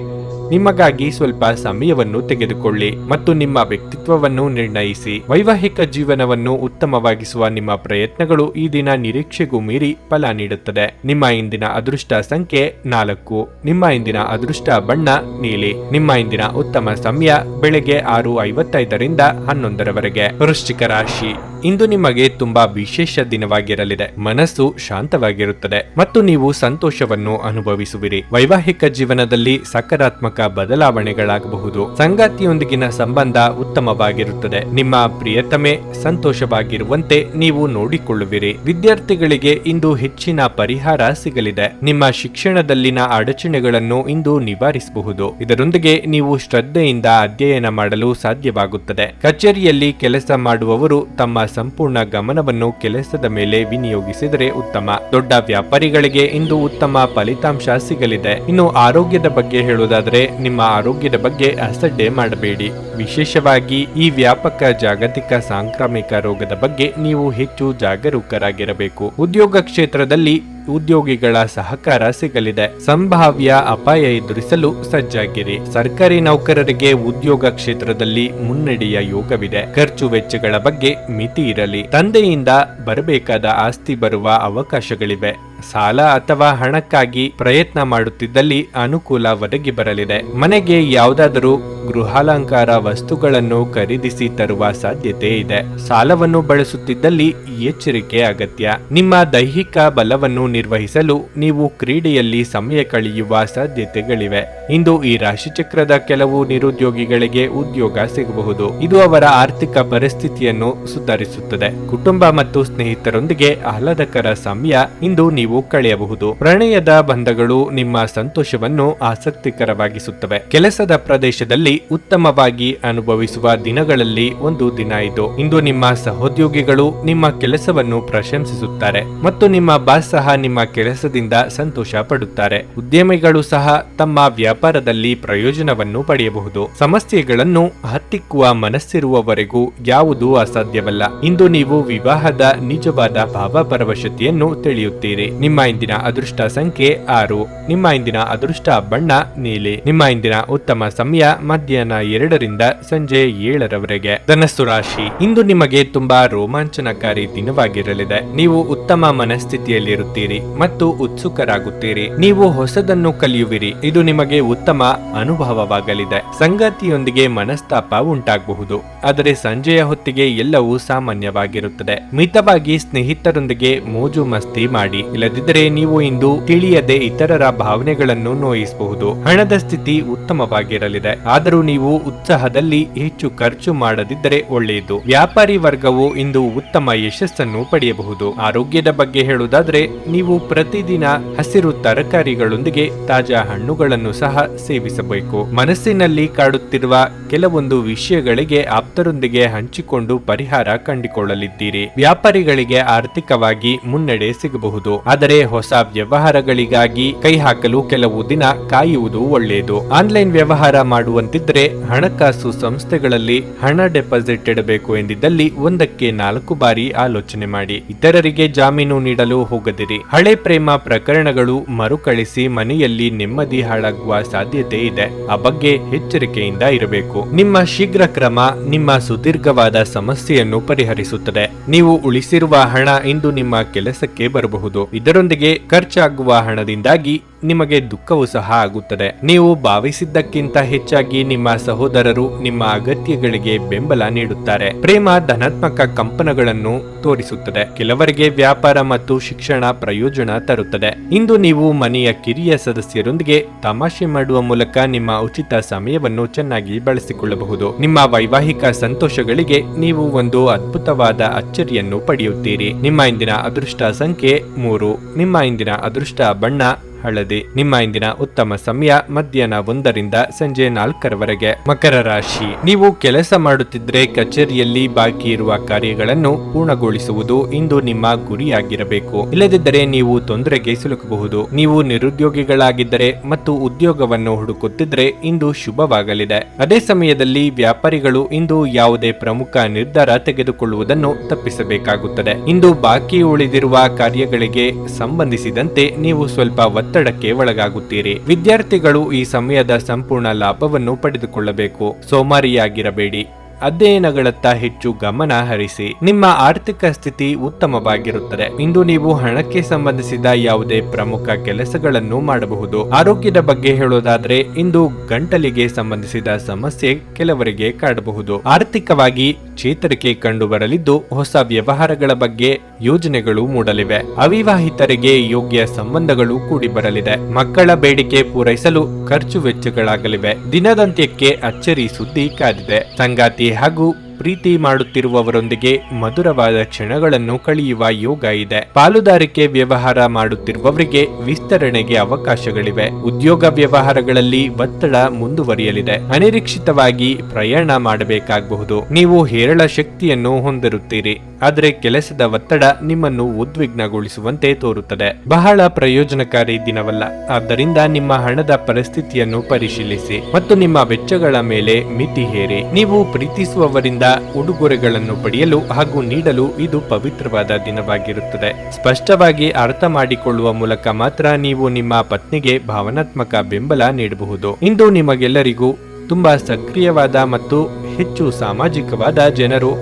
ನಿಮಗಾಗಿ ಸ್ವಲ್ಪ ಸಮಯವನ್ನು ತೆಗೆದುಕೊಳ್ಳಿ ಮತ್ತು ನಿಮ್ಮ ವ್ಯಕ್ತಿತ್ವವನ್ನು ನಿರ್ಣಯಿಸಿ. ವೈವಾಹಿಕ ಜೀವನವನ್ನು ಉತ್ತಮವಾಗಿಸುವ ನಿಮ್ಮ ಪ್ರಯತ್ನಗಳು ಈ ದಿನ ನಿರೀಕ್ಷೆಗೂ ಮೀರಿ ಫಲ ನೀಡುತ್ತದೆ. ನಿಮ್ಮ ಇಂದಿನ ಅದೃಷ್ಟ ಸಂಖ್ಯೆ 4. ನಿಮ್ಮ ಇಂದಿನ ಅದೃಷ್ಟ ಬಣ್ಣ ನೀಲಿ. ನಿಮ್ಮ ಇಂದಿನ ಉತ್ತಮ ಸಮಯ ಬೆಳಗ್ಗೆ 6:55ರಿಂದ 11ರವರೆಗೆ. ವೃಶ್ಚಿಕ ರಾಶಿ, ಇಂದು ನಿಮಗೆ ತುಂಬಾ ವಿಶೇಷ ದಿನವಾಗಿರಲಿದೆ. ಮನಸ್ಸು ಶಾಂತವಾಗಿರುತ್ತದೆ ಮತ್ತು ನೀವು ಸಂತೋಷವನ್ನು ಅನುಭವಿಸುವಿರಿ. ವೈವಾಹಿಕ ಜೀವನದಲ್ಲಿ ಸಕಾರಾತ್ಮಕ ಬದಲಾವಣೆಗಳಾಗಬಹುದು. ಸಂಗಾತಿಯೊಂದಿಗಿನ ಸಂಬಂಧ ಉತ್ತಮವಾಗಿರುತ್ತದೆ. ನಿಮ್ಮ ಪ್ರಿಯತಮೆ ಸಂತೋಷವಾಗಿರುವಂತೆ ನೀವು ನೋಡಿಕೊಳ್ಳುವಿರಿ. ವಿದ್ಯಾರ್ಥಿಗಳಿಗೆ ಇಂದು ಹೆಚ್ಚಿನ ಪರಿಹಾರ ಸಿಗಲಿದೆ. ನಿಮ್ಮ ಶಿಕ್ಷಣದಲ್ಲಿನ ಅಡಚಣೆಗಳನ್ನು ಇಂದು ನಿವಾರಿಸಬಹುದು. ಇದರೊಂದಿಗೆ ನೀವು ಶ್ರದ್ಧೆಯಿಂದ ಅಧ್ಯಯನ ಮಾಡಲು ಸಾಧ್ಯವಾಗುತ್ತದೆ. ಕಚೇರಿಯಲ್ಲಿ ಕೆಲಸ ಮಾಡುವವರು ತಮ್ಮ ಸಂಪೂರ್ಣ ಗಮನವನ್ನು ಕೆಲಸದ ಮೇಲೆ ವಿನಿಯೋಗಿಸಿದರೆ ಉತ್ತಮ. ದೊಡ್ಡ ವ್ಯಾಪಾರಿಗಳಿಗೆ ಇಂದು ಉತ್ತಮ ಫಲಿತಾಂಶ ಸಿಗಲಿದೆ. ಇನ್ನು ಆರೋಗ್ಯದ ಬಗ್ಗೆ ಹೇಳುವುದಾದರೆ ನಿಮ್ಮ ಆರೋಗ್ಯದ ಬಗ್ಗೆ ಅಸಡ್ಡೆ ಮಾಡಬೇಡಿ. ವಿಶೇಷವಾಗಿ ಈ ವ್ಯಾಪಕ ಜಾಗತಿಕ ಸಾಂಕ್ರಾಮಿಕ ರೋಗದ ಬಗ್ಗೆ ನೀವು ಹೆಚ್ಚು ಜಾಗರೂಕರಾಗಿರಬೇಕು. ಉದ್ಯೋಗ ಕ್ಷೇತ್ರದಲ್ಲಿ ಉದ್ಯೋಗಿಗಳ ಸಹಕಾರ ಸಿಗಲಿದೆ. ಸಂಭಾವ್ಯ ಅಪಾಯ ಎದುರಿಸಲು ಸಜ್ಜಾಗಿರಿ. ಸರ್ಕಾರಿ ನೌಕರರಿಗೆ ಉದ್ಯೋಗ ಕ್ಷೇತ್ರದಲ್ಲಿ ಮುನ್ನಡೆಯ ಯೋಗವಿದೆ. ಖರ್ಚು ವೆಚ್ಚಗಳ ಬಗ್ಗೆ ಮಿತಿ ಇರಲಿ. ತಂದೆಯಿಂದ ಬರಬೇಕಾದ ಆಸ್ತಿ ಬರುವ ಅವಕಾಶಗಳಿವೆ. ಸಾಲ ಅಥವಾ ಹಣಕ್ಕಾಗಿ ಪ್ರಯತ್ನ ಮಾಡುತ್ತಿದ್ದಲ್ಲಿ ಅನುಕೂಲ ಒದಗಿ ಬರಲಿದೆ. ಮನೆಗೆ ಯಾವುದಾದರೂ ಗೃಹಾಲಂಕಾರ ವಸ್ತುಗಳನ್ನು ಖರೀದಿಸಿ ತರುವ ಸಾಧ್ಯತೆ ಇದೆ. ಸಾಲವನ್ನು ಬಳಸುತ್ತಿದ್ದಲ್ಲಿ ಎಚ್ಚರಿಕೆ ಅಗತ್ಯ. ನಿಮ್ಮ ದೈಹಿಕ ಬಲವನ್ನು ನಿರ್ವಹಿಸಲು ನೀವು ಕ್ರೀಡೆಯಲ್ಲಿ ಸಮಯ ಕಳೆಯುವ ಸಾಧ್ಯತೆಗಳಿವೆ. ಇಂದು ಈ ರಾಶಿಚಕ್ರದ ಕೆಲವು ನಿರುದ್ಯೋಗಿಗಳಿಗೆ ಉದ್ಯೋಗ ಸಿಗಬಹುದು. ಇದು ಅವರ ಆರ್ಥಿಕ ಪರಿಸ್ಥಿತಿಯನ್ನು ಸುಧಾರಿಸುತ್ತದೆ. ಕುಟುಂಬ ಮತ್ತು ಸ್ನೇಹಿತರೊಂದಿಗೆ ಆಹ್ಲಾದಕರ ಸಮಯ ಇಂದು ನೀವು ಕಳೆಯಬಹುದು. ಪ್ರಣಯದ ಬಂಧಗಳು ನಿಮ್ಮ ಸಂತೋಷವನ್ನು ಆಸಕ್ತಿಕರವಾಗಿಸುತ್ತವೆ. ಕೆಲಸದ ಪ್ರದೇಶದಲ್ಲಿ ಉತ್ತಮವಾಗಿ ಅನುಭವಿಸುವ ದಿನಗಳಲ್ಲಿ ಒಂದು ದಿನ ಇದು. ಇಂದು ನಿಮ್ಮ ಸಹೋದ್ಯೋಗಿಗಳು ನಿಮ್ಮ ಕೆಲಸವನ್ನು ಪ್ರಶಂಸಿಸುತ್ತಾರೆ ಮತ್ತು ನಿಮ್ಮ ಬಾಸ್ ಸಹ ನಿಮ್ಮ ಕೆಲಸದಿಂದ ಸಂತೋಷ ಪಡುತ್ತಾರೆ. ಉದ್ಯಮಿಗಳು ಸಹ ತಮ್ಮ ವ್ಯಾಪಾರದಲ್ಲಿ ಪ್ರಯೋಜನವನ್ನು ಪಡೆಯಬಹುದು. ಸಮಸ್ಯೆಗಳನ್ನು ಹತ್ತಿಕ್ಕುವ ಮನಸ್ಸಿರುವವರೆಗೂ ಯಾವುದೂ ಅಸಾಧ್ಯವಲ್ಲ. ಇಂದು ನೀವು ವಿವಾಹದ ನಿಜವಾದ ಭಾವಪರವಶತೆಯನ್ನು ತಿಳಿಯುತ್ತೀರಿ. ನಿಮ್ಮ ಇಂದಿನ ಅದೃಷ್ಟ ಸಂಖ್ಯೆ 6. ನಿಮ್ಮ ಇಂದಿನ ಅದೃಷ್ಟ ಬಣ್ಣ ನೀಲಿ. ನಿಮ್ಮ ಇಂದಿನ ಉತ್ತಮ ಸಮಯ ಮಧ್ಯಾಹ್ನ 2ರಿಂದ ಸಂಜೆ 7ರವರೆಗೆ. ಧನಸ್ಸು ರಾಶಿ, ಇಂದು ನಿಮಗೆ ತುಂಬಾ ರೋಮಾಂಚನಕಾರಿ ದಿನವಾಗಿರಲಿದೆ. ನೀವು ಉತ್ತಮ ಮನಸ್ಥಿತಿಯಲ್ಲಿರುತ್ತೀರಿ ಮತ್ತು ಉತ್ಸುಕರಾಗುತ್ತೀರಿ. ನೀವು ಹೊಸದನ್ನು ಕಲಿಯುವಿರಿ. ಇದು ನಿಮಗೆ ಉತ್ತಮ ಅನುಭವವಾಗಲಿದೆ. ಸಂಗಾತಿಯೊಂದಿಗೆ ಮನಸ್ತಾಪ ಉಂಟಾಗಬಹುದು, ಆದರೆ ಸಂಜೆಯ ಹೊತ್ತಿಗೆ ಎಲ್ಲವೂ ಸಾಮಾನ್ಯವಾಗಿರುತ್ತದೆ. ಮಿತವಾಗಿ ಸ್ನೇಹಿತರೊಂದಿಗೆ ಮೋಜು ಮಸ್ತಿ ಮಾಡಿ. ಇಲ್ಲದಿದ್ದರೆ ನೀವು ಇಂದು ತಿಳಿಯದೆ ಇತರರ ಭಾವನೆಗಳನ್ನು ನೋಯಿಸಬಹುದು. ಹಣದ ಸ್ಥಿತಿ ಉತ್ತಮವಾಗಿರಲಿದೆ, ಆದರೂ ನೀವು ಉತ್ಸಾಹದಲ್ಲಿ ಹೆಚ್ಚು ಖರ್ಚು ಮಾಡದಿದ್ದರೆ ಒಳ್ಳೆಯದು. ವ್ಯಾಪಾರಿ ವರ್ಗವು ಇಂದು ಉತ್ತಮ ಯಶಸ್ಸನ್ನು ಪಡೆಯಬಹುದು. ಆರೋಗ್ಯದ ಬಗ್ಗೆ ಹೇಳುವುದಾದ್ರೆ ನೀವು ಪ್ರತಿದಿನ ಹಸಿರು ತರಕಾರಿಗಳೊಂದಿಗೆ ತಾಜಾ ಹಣ್ಣುಗಳನ್ನು ಸಹ ಸೇವಿಸಬೇಕು. ಮನಸ್ಸಿನಲ್ಲಿ ಕಾಡುತ್ತಿರುವ ಕೆಲವೊಂದು ವಿಷಯಗಳಿಗೆ ಆಪ್ತರೊಂದಿಗೆ ಹಂಚಿಕೊಂಡು ಪರಿಹಾರ ಕಂಡುಕೊಳ್ಳಲಿದ್ದೀರಿ. ವ್ಯಾಪಾರಿಗಳಿಗೆ ಆರ್ಥಿಕವಾಗಿ ಮುನ್ನಡೆ ಸಿಗಬಹುದು, ಆದರೆ ಹೊಸ ವ್ಯವಹಾರಗಳಿಗಾಗಿ ಕೈ ಹಾಕಲು ಕೆಲವು ದಿನ ಕಾಯುವುದು ಒಳ್ಳೆಯದು. ಆನ್ಲೈನ್ ವ್ಯವಹಾರ ಮಾಡುವಂತಿದ್ರೆ ಹಣಕಾಸು ಸಂಸ್ಥೆಗಳಲ್ಲಿ ಹಣ ಡೆಪಾಸಿಟ್ ಇಡಬೇಕು ಎಂದಿದ್ದಲ್ಲಿ 1ಕ್ಕೆ 4 ಬಾರಿ ಆಲೋಚನೆ ಮಾಡಿ. ಇತರರಿಗೆ ಜಾಮೀನು ನೀಡಲು ಹೋಗದಿರಿ. ಹಳೆ ಪ್ರೇಮ ಪ್ರಕರಣಗಳು ಮರುಕಳಿಸಿ ಮನೆಯಲ್ಲಿ ನೆಮ್ಮದಿ ಹಾಳಾಗುವ ಸಾಧ್ಯತೆ ಇದೆ. ಆ ಬಗ್ಗೆ ಎಚ್ಚರಿಕೆಯಿಂದ ಇರಬೇಕು. ನಿಮ್ಮ ಶೀಘ್ರ ಕ್ರಮ ನಿಮ್ಮ ಸುದೀರ್ಘವಾದ ಸಮಸ್ಯೆಯನ್ನು ಪರಿಹರಿಸುತ್ತದೆ. ನೀವು ಉಳಿಸಿರುವ ಹಣ ಇಂದು ನಿಮ್ಮ ಕೆಲಸಕ್ಕೆ ಬರಬಹುದು. ಇದರೊಂದಿಗೆ ಖರ್ಚಾಗುವ ಹಣದಿಂದಾಗಿ ನಿಮಗೆ ದುಃಖವೂ ಸಹ ಆಗುತ್ತದೆ. ನೀವು ಭಾವಿಸಿದ್ದಕ್ಕಿಂತ ಹೆಚ್ಚಾಗಿ ನಿಮ್ಮ ಸಹೋದರರು ನಿಮ್ಮ ಅಗತ್ಯಗಳಿಗೆ ಬೆಂಬಲ ನೀಡುತ್ತಾರೆ. ಪ್ರೇಮ ಧನಾತ್ಮಕ ಕಂಪನಗಳನ್ನು ತೋರಿಸುತ್ತದೆ. ಕೆಲವರಿಗೆ ವ್ಯಾಪಾರ ಮತ್ತು ಶಿಕ್ಷಣ ಪ್ರಯೋಜನ ತರುತ್ತದೆ. ಇಂದು ನೀವು ಮನೆಯ ಕಿರಿಯ ಸದಸ್ಯರೊಂದಿಗೆ ತಮಾಷೆ ಮಾಡುವ ಮೂಲಕ ನಿಮ್ಮ ಉಚಿತ ಸಮಯವನ್ನು ಚೆನ್ನಾಗಿ ಬಳಸಿಕೊಳ್ಳಬಹುದು. ನಿಮ್ಮ ವೈವಾಹಿಕ ಸಂತೋಷಗಳಿಗೆ ನೀವು ಒಂದು ಅದ್ಭುತವಾದ ಅಚ್ಚರಿಯನ್ನು ಪಡೆಯುತ್ತೀರಿ. ನಿಮ್ಮ ಇಂದಿನ ಅದೃಷ್ಟ ಸಂಖ್ಯೆ 3. ನಿಮ್ಮ ಇಂದಿನ ಅದೃಷ್ಟ ಬಣ್ಣ ಹಳದಿ. ನಿಮ್ಮ ಇಂದಿನ ಉತ್ತಮ ಸಮಯ ಮಧ್ಯಾಹ್ನ 1 ರಿಂದ ಸಂಜೆ 4 ಮಕರ ರಾಶಿ. ನೀವು ಕೆಲಸ ಮಾಡುತ್ತಿದ್ರೆ ಕಚೇರಿಯಲ್ಲಿ ಬಾಕಿ ಇರುವ ಕಾರ್ಯಗಳನ್ನು ಪೂರ್ಣಗೊಳಿಸುವುದು ಇಂದು ನಿಮ್ಮ ಗುರಿಯಾಗಿರಬೇಕು. ಇಲ್ಲದಿದ್ದರೆ ನೀವು ತೊಂದರೆಗೆ ಸಿಲುಕಬಹುದು. ನೀವು ನಿರುದ್ಯೋಗಿಗಳಾಗಿದ್ದರೆ ಮತ್ತು ಉದ್ಯೋಗವನ್ನು ಹುಡುಕುತ್ತಿದ್ರೆ ಇಂದು ಶುಭವಾಗಲಿದೆ. ಅದೇ ಸಮಯದಲ್ಲಿ ವ್ಯಾಪಾರಿಗಳು ಇಂದು ಯಾವುದೇ ಪ್ರಮುಖ ನಿರ್ಧಾರ ತೆಗೆದುಕೊಳ್ಳುವುದನ್ನು ತಪ್ಪಿಸಬೇಕಾಗುತ್ತದೆ. ಇಂದು ಬಾಕಿ ಉಳಿದಿರುವ ಕಾರ್ಯಗಳಿಗೆ ಸಂಬಂಧಿಸಿದಂತೆ ನೀವು ಸ್ವಲ್ಪ ಒತ್ತಡಕ್ಕೆ ಒಳಗಾಗುತ್ತೀರಿ. ವಿದ್ಯಾರ್ಥಿಗಳು ಈ ಸಮಯದ ಸಂಪೂರ್ಣ ಲಾಭವನ್ನು ಪಡೆದುಕೊಳ್ಳಬೇಕು. ಸೋಮಾರಿಯಾಗಿರಬೇಡಿ. ಅಧ್ಯಯನಗಳತ್ತ ಹೆಚ್ಚು ಗಮನ ಹರಿಸಿ. ನಿಮ್ಮ ಆರ್ಥಿಕ ಸ್ಥಿತಿ ಉತ್ತಮವಾಗಿರುತ್ತದೆ. ಇಂದು ನೀವು ಹಣಕ್ಕೆ ಸಂಬಂಧಿಸಿದ ಯಾವುದೇ ಪ್ರಮುಖ ಕೆಲಸಗಳನ್ನು ಮಾಡಬಹುದು. ಆರೋಗ್ಯದ ಬಗ್ಗೆ ಹೇಳೋದಾದ್ರೆ ಇಂದು ಗಂಟಲಿಗೆ ಸಂಬಂಧಿಸಿದ ಸಮಸ್ಯೆ ಕೆಲವರಿಗೆ ಕಾಡಬಹುದು. ಆರ್ಥಿಕವಾಗಿ ಚೇತರಿಕೆ ಕಂಡು ಬರಲಿದ್ದು ಹೊಸ ವ್ಯವಹಾರಗಳ ಬಗ್ಗೆ ಯೋಜನೆಗಳು ಮೂಡಲಿವೆ. ಅವಿವಾಹಿತರಿಗೆ ಯೋಗ್ಯ ಸಂಬಂಧಗಳು ಕೂಡಿ ಬರಲಿದೆ. ಮಕ್ಕಳ ಬೇಡಿಕೆ ಪೂರೈಸಲು ಖರ್ಚು ವೆಚ್ಚಗಳಾಗಲಿವೆ. ದಿನದಂತ್ಯಕ್ಕೆ ಅಚ್ಚರಿ ಸುದ್ದಿ ಕಾದಿದೆ. ಸಂಗಾತಿ ಹಾಗೂ ಪ್ರೀತಿ ಮಾಡುತ್ತಿರುವವರೊಂದಿಗೆ ಮಧುರವಾದ ಕ್ಷಣಗಳನ್ನು ಕಳೆಯುವ ಯೋಗ ಇದೆ. ಪಾಲುದಾರಿಕೆ ವ್ಯವಹಾರ ಮಾಡುತ್ತಿರುವವರಿಗೆ ವಿಸ್ತರಣೆಗೆ ಅವಕಾಶಗಳಿವೆ. ಉದ್ಯೋಗ ವ್ಯವಹಾರಗಳಲ್ಲಿ ಒತ್ತಡ ಮುಂದುವರಿಯಲಿದೆ. ಅನಿರೀಕ್ಷಿತವಾಗಿ ಪ್ರಯಾಣ ಮಾಡಬೇಕಾಗಬಹುದು. ನೀವು ಹೇರಳ ಶಕ್ತಿಯನ್ನು ಹೊಂದಿರುತ್ತೀರಿ, ಆದರೆ ಕೆಲಸದ ಒತ್ತಡ ನಿಮ್ಮನ್ನು ಉದ್ವಿಗ್ನಗೊಳಿಸುವಂತೆ ತೋರುತ್ತದೆ. ಬಹಳ ಪ್ರಯೋಜನಕಾರಿ ದಿನವಲ್ಲ. ಆದ್ದರಿಂದ ನಿಮ್ಮ ಹಣದ ಪರಿಸ್ಥಿತಿಯನ್ನು ಪರಿಶೀಲಿಸಿ ಮತ್ತು ನಿಮ್ಮ ವೆಚ್ಚಗಳ ಮೇಲೆ ಮಿತಿ ಹೇರಿ. ನೀವು ಪ್ರೀತಿಸುವವರಿಂದ ಉಡುಗೊರೆಗಳನ್ನು ಪಡೆಯಲು ಹಾಗೂ ನೀಡಲು ಇದು ಪವಿತ್ರವಾದ ದಿನವಾಗಿರುತ್ತದೆ. ಸ್ಪಷ್ಟವಾಗಿ ಅರ್ಥ ಮಾಡಿಕೊಳ್ಳುವ ಮೂಲಕ ಮಾತ್ರ ನೀವು ನಿಮ್ಮ ಪತ್ನಿಗೆ ಭಾವನಾತ್ಮಕ ಬೆಂಬಲ ನೀಡಬಹುದು. ಇಂದು ನಿಮಗೆಲ್ಲರಿಗೂ ತುಂಬಾ ಸಕ್ರಿಯವಾದ ಮತ್ತು ಹೆಚ್ಚು ಸಾಮಾಜಿಕವಾದ ಜನರು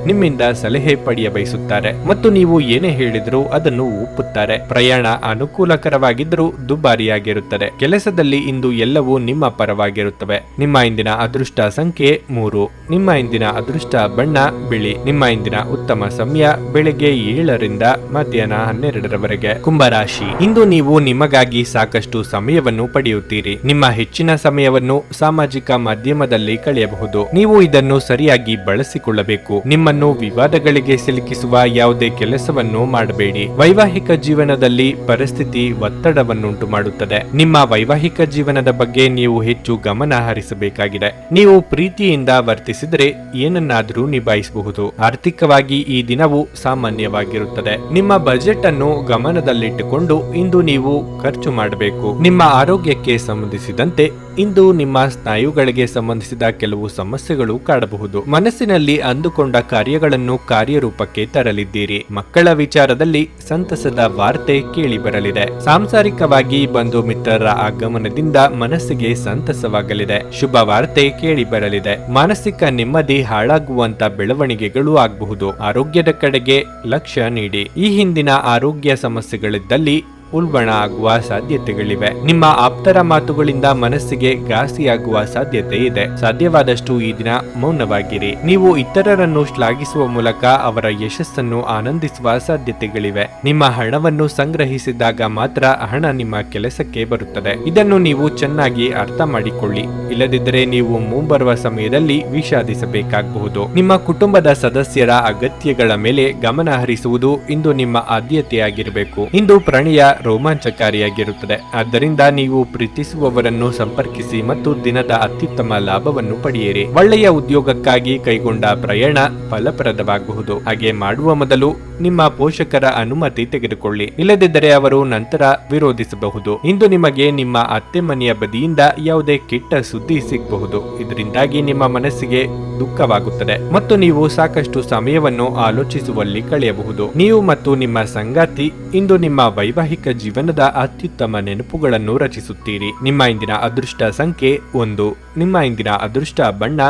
ನಿಮ್ಮಿಂದ ಸಲಹೆ ಪಡೆಯ ಬಯಸುತ್ತಾರೆ ಮತ್ತು ನೀವು ಏನೇ ಹೇಳಿದರೂ ಅದನ್ನು ಒಪ್ಪುತ್ತಾರೆ. ಪ್ರಯಾಣ ಅನುಕೂಲಕರವಾಗಿದ್ದರೂ ದುಬಾರಿಯಾಗಿರುತ್ತದೆ. ಕೆಲಸದಲ್ಲಿ ಇಂದು ಎಲ್ಲವೂ ನಿಮ್ಮ ಪರವಾಗಿರುತ್ತವೆ. ನಿಮ್ಮ ಇಂದಿನ ಅದೃಷ್ಟ ಸಂಖ್ಯೆ 3. ನಿಮ್ಮ ಇಂದಿನ ಅದೃಷ್ಟ ಬಣ್ಣ ಬಿಳಿ. ನಿಮ್ಮ ಇಂದಿನ ಉತ್ತಮ ಸಮಯ ಬೆಳಗ್ಗೆ 7 ರಿಂದ ಮಧ್ಯಾಹ್ನ 12 ಕುಂಭರಾಶಿ. ಇಂದು ನೀವು ನಿಮಗಾಗಿ ಸಾಕಷ್ಟು ಸಮಯವನ್ನು ಪಡೆಯುತ್ತೀರಿ. ನಿಮ್ಮ ಹೆಚ್ಚಿನ ಸಮಯವನ್ನು ಸಾಮಾಜಿಕ ಮಾಧ್ಯಮದಲ್ಲಿ ಕಳೆಯಬಹುದು. ನೀವು ಇದನ್ನು ಸರಿಯಾಗಿ ಬಳಸಿಕೊಳ್ಳಬೇಕು. ನಿಮ್ಮ ವಿವಾದಗಳಿಗೆ ಸಿಲುಕಿಸುವ ಯಾವುದೇ ಕೆಲಸವನ್ನು ಮಾಡಬೇಡಿ. ವೈವಾಹಿಕ ಜೀವನದಲ್ಲಿ ಪರಿಸ್ಥಿತಿ ಒತ್ತಡವನ್ನುಂಟು ಮಾಡುತ್ತದೆ. ನಿಮ್ಮ ವೈವಾಹಿಕ ಜೀವನದ ಬಗ್ಗೆ ನೀವು ಹೆಚ್ಚು ಗಮನ ಹರಿಸಬೇಕಾಗಿದೆ. ನೀವು ಪ್ರೀತಿಯಿಂದ ವರ್ತಿಸಿದರೆ ಏನನ್ನಾದರೂ ನಿಭಾಯಿಸಬಹುದು. ಆರ್ಥಿಕವಾಗಿ ಈ ದಿನವು ಸಾಮಾನ್ಯವಾಗಿರುತ್ತದೆ. ನಿಮ್ಮ ಬಜೆಟ್ ಅನ್ನು ಗಮನದಲ್ಲಿಟ್ಟುಕೊಂಡು ಇಂದು ನೀವು ಖರ್ಚು ಮಾಡಬೇಕು. ನಿಮ್ಮ ಆರೋಗ್ಯಕ್ಕೆ ಸಂಬಂಧಿಸಿದಂತೆ ಇಂದು ನಿಮ್ಮ ಸ್ನಾಯುಗಳಿಗೆ ಸಂಬಂಧಿಸಿದ ಕೆಲವು ಸಮಸ್ಯೆಗಳು ಕಾಡಬಹುದು. ಮನಸ್ಸಿನಲ್ಲಿ ಅಂದುಕೊಂಡ ಕಾರ್ಯಗಳನ್ನು ಕಾರ್ಯರೂಪಕ್ಕೆ ತರಲಿದ್ದೀರಿ. ಮಕ್ಕಳ ವಿಚಾರದಲ್ಲಿ ಸಂತಸದ ವಾರ್ತೆ ಕೇಳಿ ಬರಲಿದೆ. ಸಾಂಸಾರಿಕವಾಗಿ ಬಂಧು ಮಿತ್ರರ ಆಗಮನದಿಂದ ಮನಸ್ಸಿಗೆ ಸಂತಸವಾಗಲಿದೆ. ಶುಭ ವಾರ್ತೆ ಕೇಳಿ ಬರಲಿದೆ. ಮಾನಸಿಕ ನೆಮ್ಮದಿ ಹಾಳಾಗುವಂತ ಬೆಳವಣಿಗೆಗಳು ಆಗಬಹುದು. ಆರೋಗ್ಯದ ಕಡೆಗೆ ಲಕ್ಷ್ಯ ನೀಡಿ. ಈ ಹಿಂದಿನ ಆರೋಗ್ಯ ಸಮಸ್ಯೆಗಳಿದ್ದಲ್ಲಿ ಉಲ್ಬಣ ಆಗುವ ಸಾಧ್ಯತೆಗಳಿವೆ. ನಿಮ್ಮ ಆಪ್ತರ ಮಾತುಗಳಿಂದ ಮನಸ್ಸಿಗೆ ಘಾಸಿಯಾಗುವ ಸಾಧ್ಯತೆ ಇದೆ. ಸಾಧ್ಯವಾದಷ್ಟು ಈ ದಿನ ಮೌನವಾಗಿರಿ. ನೀವು ಇತರರನ್ನು ಶ್ಲಾಘಿಸುವ ಮೂಲಕ ಅವರ ಯಶಸ್ಸನ್ನು ಆನಂದಿಸುವ ಸಾಧ್ಯತೆಗಳಿವೆ. ನಿಮ್ಮ ಹಣವನ್ನು ಸಂಗ್ರಹಿಸಿದಾಗ ಮಾತ್ರ ಹಣ ನಿಮ್ಮ ಕೆಲಸಕ್ಕೆ ಬರುತ್ತದೆ. ಇದನ್ನು ನೀವು ಚೆನ್ನಾಗಿ ಅರ್ಥ ಮಾಡಿಕೊಳ್ಳಿ. ಇಲ್ಲದಿದ್ದರೆ ನೀವು ಮುಂಬರುವ ಸಮಯದಲ್ಲಿ ವಿಷಾದಿಸಬೇಕಾಗಬಹುದು. ನಿಮ್ಮ ಕುಟುಂಬದ ಸದಸ್ಯರ ಅಗತ್ಯಗಳ ಮೇಲೆ ಗಮನ ಹರಿಸುವುದು ಇಂದು ನಿಮ್ಮ ಆದ್ಯತೆಯಾಗಿರಬೇಕು. ಇಂದು ಪ್ರಣಯ ರೋಮಾಂಚಕಾರಿಯಾಗಿರುತ್ತದೆ. ಆದ್ದರಿಂದ ನೀವು ಪ್ರೀತಿಸುವವರನ್ನು ಸಂಪರ್ಕಿಸಿ ಮತ್ತು ದಿನದ ಅತ್ಯುತ್ತಮ ಲಾಭವನ್ನು ಪಡೆಯಿರಿ. ಒಳ್ಳೆಯ ಉದ್ಯೋಗಕ್ಕಾಗಿ ಕೈಗೊಂಡ ಪ್ರಯಾಣ ಫಲಪ್ರದವಾಗಬಹುದು. ಹಾಗೆ ಮಾಡುವ ಮೊದಲು ನಿಮ್ಮ ಪೋಷಕರ ಅನುಮತಿ ತೆಗೆದುಕೊಳ್ಳಿ. ಇಲ್ಲದಿದ್ದರೆ ಅವರು ನಂತರ ವಿರೋಧಿಸಬಹುದು. ಇಂದು ನಿಮಗೆ ನಿಮ್ಮ ಅತ್ತೆ ಮನೆಯ ಬದಿಯಿಂದ ಯಾವುದೇ ಕೆಟ್ಟ ಸುದ್ದಿ ಸಿಗಬಹುದು. ಇದರಿಂದಾಗಿ ನಿಮ್ಮ ಮನಸ್ಸಿಗೆ ದುಃಖವಾಗುತ್ತದೆ ಮತ್ತು ನೀವು ಸಾಕಷ್ಟು ಸಮಯವನ್ನು ಆಲೋಚಿಸುವಲ್ಲಿ ಕಳೆಯಬಹುದು. ನೀವು ಮತ್ತು ನಿಮ್ಮ ಸಂಗಾತಿ ಇಂದು ನಿಮ್ಮ ವೈವಾಹಿಕ ಜೀವನದ ಅತ್ಯುತ್ತಮ ನೆನಪುಗಳನ್ನು ರಚಿಸುತ್ತೀರಿ. ನಿಮ್ಮ ಇಂದಿನ ಅದೃಷ್ಟ ಸಂಖ್ಯೆ 1. ನಿಮ್ಮ ಇಂದಿನ ಅದೃಷ್ಟ ಬಣ್ಣ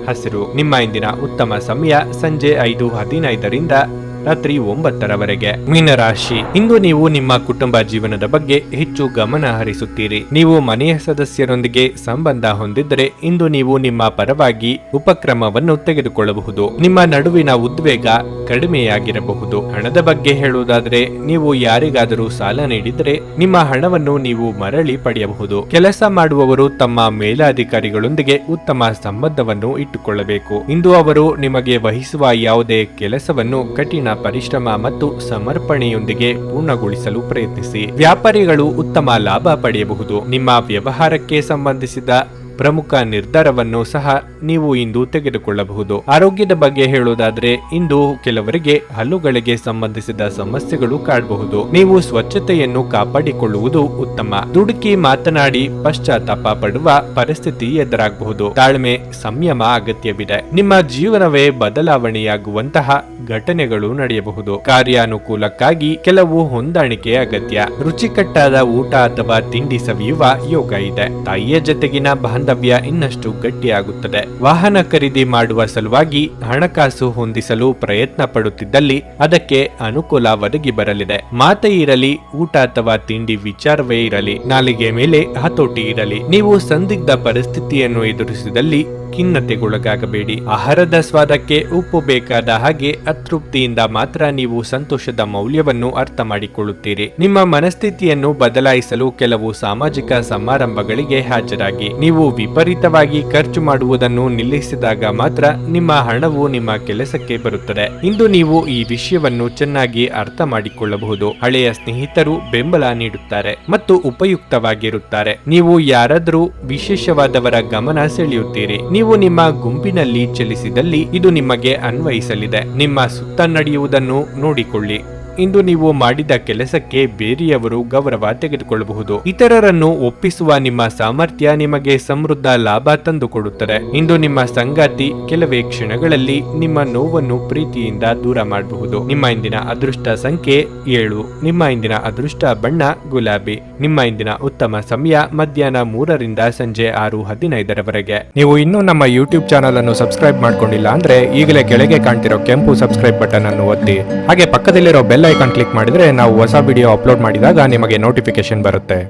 ಹಸಿರು. ನಿಮ್ಮ ಇಂದಿನ ಉತ್ತಮ ಸಮಯ ಸಂಜೆ 5:15 ರಿಂದ ರಾತ್ರಿ 9ರವರೆಗೆ. ಮೀನರಾಶಿ, ಇಂದು ನೀವು ನಿಮ್ಮ ಕುಟುಂಬ ಜೀವನದ ಬಗ್ಗೆ ಹೆಚ್ಚು ಗಮನ ಹರಿಸುತ್ತೀರಿ. ನೀವು ಮನೆಯ ಸದಸ್ಯರೊಂದಿಗೆ ಸಂಬಂಧ ಹೊಂದಿದ್ದರೆ ಇಂದು ನೀವು ನಿಮ್ಮ ಪರವಾಗಿ ಉಪಕ್ರಮವನ್ನು ತೆಗೆದುಕೊಳ್ಳಬಹುದು. ನಿಮ್ಮ ನಡುವಿನ ಉದ್ವೇಗ ಕಡಿಮೆಯಾಗಿರಬಹುದು. ಹಣದ ಬಗ್ಗೆ ಹೇಳುವುದಾದರೆ, ನೀವು ಯಾರಿಗಾದರೂ ಸಾಲ ನೀಡಿದರೆ ನಿಮ್ಮ ಹಣವನ್ನು ನೀವು ಮರಳಿ ಪಡೆಯಬಹುದು. ಕೆಲಸ ಮಾಡುವವರು ತಮ್ಮ ಮೇಲಾಧಿಕಾರಿಗಳೊಂದಿಗೆ ಉತ್ತಮ ಸಂಬಂಧವನ್ನು ಇಟ್ಟುಕೊಳ್ಳಬೇಕು. ಇಂದು ಅವರು ನಿಮಗೆ ವಹಿಸುವ ಯಾವುದೇ ಕೆಲಸವನ್ನು ಕಠಿಣ ಪರಿಶ್ರಮ ಮತ್ತು ಸಮರ್ಪಣೆಯೊಂದಿಗೆ ಪೂರ್ಣಗೊಳಿಸಲು ಪ್ರಯತ್ನಿಸಿ. ವ್ಯಾಪಾರಿಗಳು ಉತ್ತಮ ಲಾಭ ಪಡೆಯಬಹುದು. ನಿಮ್ಮ ವ್ಯವಹಾರಕ್ಕೆ ಸಂಬಂಧಿಸಿದ ಪ್ರಮುಖ ನಿರ್ಧಾರವನ್ನು ಸಹ ನೀವು ಇಂದು ತೆಗೆದುಕೊಳ್ಳಬಹುದು. ಆರೋಗ್ಯದ ಬಗ್ಗೆ ಹೇಳುವುದಾದರೆ, ಇಂದು ಕೆಲವರಿಗೆ ಹಲ್ಲುಗಳಿಗೆ ಸಂಬಂಧಿಸಿದ ಸಮಸ್ಯೆಗಳು ಕಾಡಬಹುದು. ನೀವು ಸ್ವಚ್ಛತೆಯನ್ನು ಕಾಪಾಡಿಕೊಳ್ಳುವುದು ಉತ್ತಮ. ದುಡುಕಿ ಮಾತನಾಡಿ ಪಶ್ಚಾತ್ತಾಪ ಪಡುವ ಪರಿಸ್ಥಿತಿ ಎದುರಾಗಬಹುದು. ತಾಳ್ಮೆ, ಸಂಯಮ ಅಗತ್ಯವಿದೆ. ನಿಮ್ಮ ಜೀವನವೇ ಬದಲಾವಣೆಯಾಗುವಂತಹ ಘಟನೆಗಳು ನಡೆಯಬಹುದು. ಕಾರ್ಯಾನುಕೂಲಕ್ಕಾಗಿ ಕೆಲವು ಹೊಂದಾಣಿಕೆ ಅಗತ್ಯ. ರುಚಿಕಟ್ಟಾದ ಊಟ ಅಥವಾ ತಿಂಡಿ ಸವಿಯುವ ಯೋಗ ಇದೆ. ತಾಯಿಯ ಜೊತೆಗಿನ ಬಾಂಧವ್ಯ ಇನ್ನಷ್ಟು ಗಟ್ಟಿಯಾಗುತ್ತದೆ. ವಾಹನ ಖರೀದಿ ಮಾಡುವ ಸಲುವಾಗಿ ಹಣಕಾಸು ಹೊಂದಿಸಲು ಪ್ರಯತ್ನ ಪಡುತ್ತಿದ್ದಲ್ಲಿ ಅದಕ್ಕೆ ಅನುಕೂಲ ಒದಗಿ ಬರಲಿದೆ. ಮಾತೇ ಇರಲಿ, ಊಟ ಅಥವಾ ತಿಂಡಿ ವಿಚಾರವೇ ಇರಲಿ, ನಾಲಿಗೆ ಮೇಲೆ ಹತೋಟಿ ಇರಲಿ. ನೀವು ಸಂದಿಗ್ಧ ಪರಿಸ್ಥಿತಿಯನ್ನು ಎದುರಿಸಿದಲ್ಲಿ ಖಿನ್ನತೆಗೊಳಗಾಗಬೇಡಿ. ಆಹಾರದ ಸ್ವಾದಕ್ಕೆ ಉಪ್ಪು ಬೇಕಾದ ಹಾಗೆ ಅತೃಪ್ತಿಯಿಂದ ಮಾತ್ರ ನೀವು ಸಂತೋಷದ ಮೌಲ್ಯವನ್ನು ಅರ್ಥ ಮಾಡಿಕೊಳ್ಳುತ್ತೀರಿ. ನಿಮ್ಮ ಮನಸ್ಥಿತಿಯನ್ನು ಬದಲಾಯಿಸಲು ಕೆಲವು ಸಾಮಾಜಿಕ ಸಮಾರಂಭಗಳಿಗೆ ಹಾಜರಾಗಿ. ನೀವು ವಿಪರೀತವಾಗಿ ಖರ್ಚು ಮಾಡುವುದನ್ನು ನಿಲ್ಲಿಸಿದಾಗ ಮಾತ್ರ ನಿಮ್ಮ ಹಣವು ನಿಮ್ಮ ಕೆಲಸಕ್ಕೆ ಬರುತ್ತದೆ. ಇಂದು ನೀವು ಈ ವಿಷಯವನ್ನು ಚೆನ್ನಾಗಿ ಅರ್ಥ ಮಾಡಿಕೊಳ್ಳಬಹುದು. ಹಳೆಯ ಸ್ನೇಹಿತರು ಬೆಂಬಲ ನೀಡುತ್ತಾರೆ ಮತ್ತು ಉಪಯುಕ್ತವಾಗಿರುತ್ತಾರೆ. ನೀವು ಯಾರಾದರೂ ವಿಶೇಷವಾದವರ ಗಮನ ಸೆಳೆಯುತ್ತೀರಿ. ನೀವು ನಿಮ್ಮ ಗುಂಪಿನಲ್ಲಿ ಚಲಿಸಿದಲ್ಲಿ ಇದು ನಿಮಗೆ ಅನ್ವಯಿಸಲಿದೆ. ನಿಮ್ಮ ಸುತ್ತ ನಡೆಯುವುದನ್ನು ನೋಡಿಕೊಳ್ಳಿ. ಇಂದು ನೀವು ಮಾಡಿದ ಕೆಲಸಕ್ಕೆ ಬೇರೆಯವರು ಗೌರವ ತೆಗೆದುಕೊಳ್ಳಬಹುದು. ಇತರರನ್ನು ಒಪ್ಪಿಸುವ ನಿಮ್ಮ ಸಾಮರ್ಥ್ಯ ನಿಮಗೆ ಸಮೃದ್ಧ ಲಾಭ ತಂದುಕೊಡುತ್ತದೆ. ಇಂದು ನಿಮ್ಮ ಸಂಗಾತಿ ಕೆಲವೇ ಕ್ಷಣಗಳಲ್ಲಿ ನಿಮ್ಮ ನೋವನ್ನು ಪ್ರೀತಿಯಿಂದ ದೂರ ಮಾಡಬಹುದು. ನಿಮ್ಮ ಇಂದಿನ ಅದೃಷ್ಟ ಸಂಖ್ಯೆ 7. ನಿಮ್ಮ ಇಂದಿನ ಅದೃಷ್ಟ ಬಣ್ಣ ಗುಲಾಬಿ. ನಿಮ್ಮ ಇಂದಿನ ಉತ್ತಮ ಸಮಯ ಮಧ್ಯಾಹ್ನ 3ರಿಂದ ಸಂಜೆ 6:15ರವರೆಗೆ. ನೀವು ಇನ್ನೂ ನಮ್ಮ ಯೂಟ್ಯೂಬ್ ಚಾನಲ್ ಅನ್ನು ಸಬ್ಸ್ಕ್ರೈಬ್ ಮಾಡ್ಕೊಂಡಿಲ್ಲ ಅಂದ್ರೆ ಈಗಲೇ ಕೆಳಗೆ ಕಾಣ್ತಿರೋ ಕೆಂಪು ಸಬ್ಸ್ಕ್ರೈಬ್ ಬಟನ್ ಅನ್ನು ಒತ್ತಿ. ಹಾಗೆ ಪಕ್ಕದಲ್ಲಿರೋ ಬೆಲ್ ಐಕಾನ್ ಕ್ಲಿಕ್ ಮಾಡಿದ್ರೆ ನಾವು ಹೊಸ ವಿಡಿಯೋ ಅಪ್ಲೋಡ್ ಮಾಡಿದಾಗ ನಿಮಗೆ ನೋಟಿಫಿಕೇಶನ್ ಬರುತ್ತೆ.